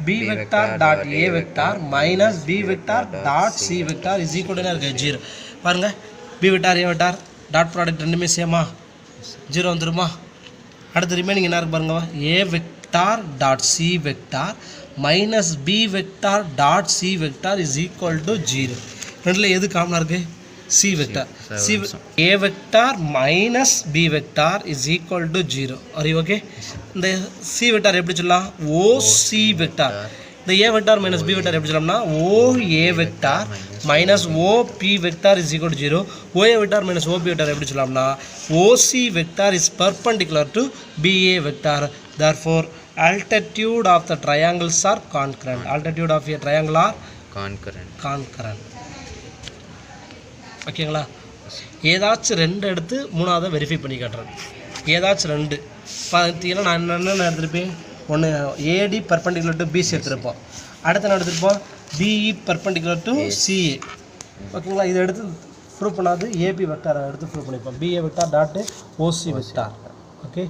b vector dot a vector minus b vector dot c vector is equal to என்ன இருக்குது, 0. பாருங்கள், b vector a vector dot product ரெண்டுமே சேமா, 0 வந்துருமா. அடுத்து ரிமைனிங் என்ன இருக்குது பாருங்க, a vector dot c vector minus b vector dot c vector is equal to 0. ரெண்டில் எது காமனாக இருக்குது, C vector C A vector minus B vector is equal to 0. Or okay? இந்த சி வெக்டார் எப்படி சொல்லலாம்? O C vector. இந்த A vector minus B vector எப்படி சொல்லலாம்னா O A vector minus O B vector is equal to 0. O A vector minus O B vector எப்படி சொல்லலாம்னா O C vector is perpendicular to B A vector. therefore altitude of the triangles are concurrent. altitude of a triangle are concurrent. ஓகேங்களா? ஏதாச்சும் ரெண்டு எடுத்து மூணாவதை verify பண்ணி காட்டுறேன். ஏதாச்சும் ரெண்டு பார்த்தீங்கன்னா நான் என்னென்ன எடுத்துருப்பேன்? ஒன்று ஏடி பர்பண்டிகுலர் டு பிசி எடுத்துருப்போம். அடுத்து என்ன எடுத்துருப்போம்? BE perpendicular to CA. ஓகேங்களா? இதை எடுத்து ப்ரூவ் பண்ணாது ஏபி வெக்டாரை எடுத்து ப்ரூவ் பண்ணிப்போம். BA vector dot OC vector. Okay,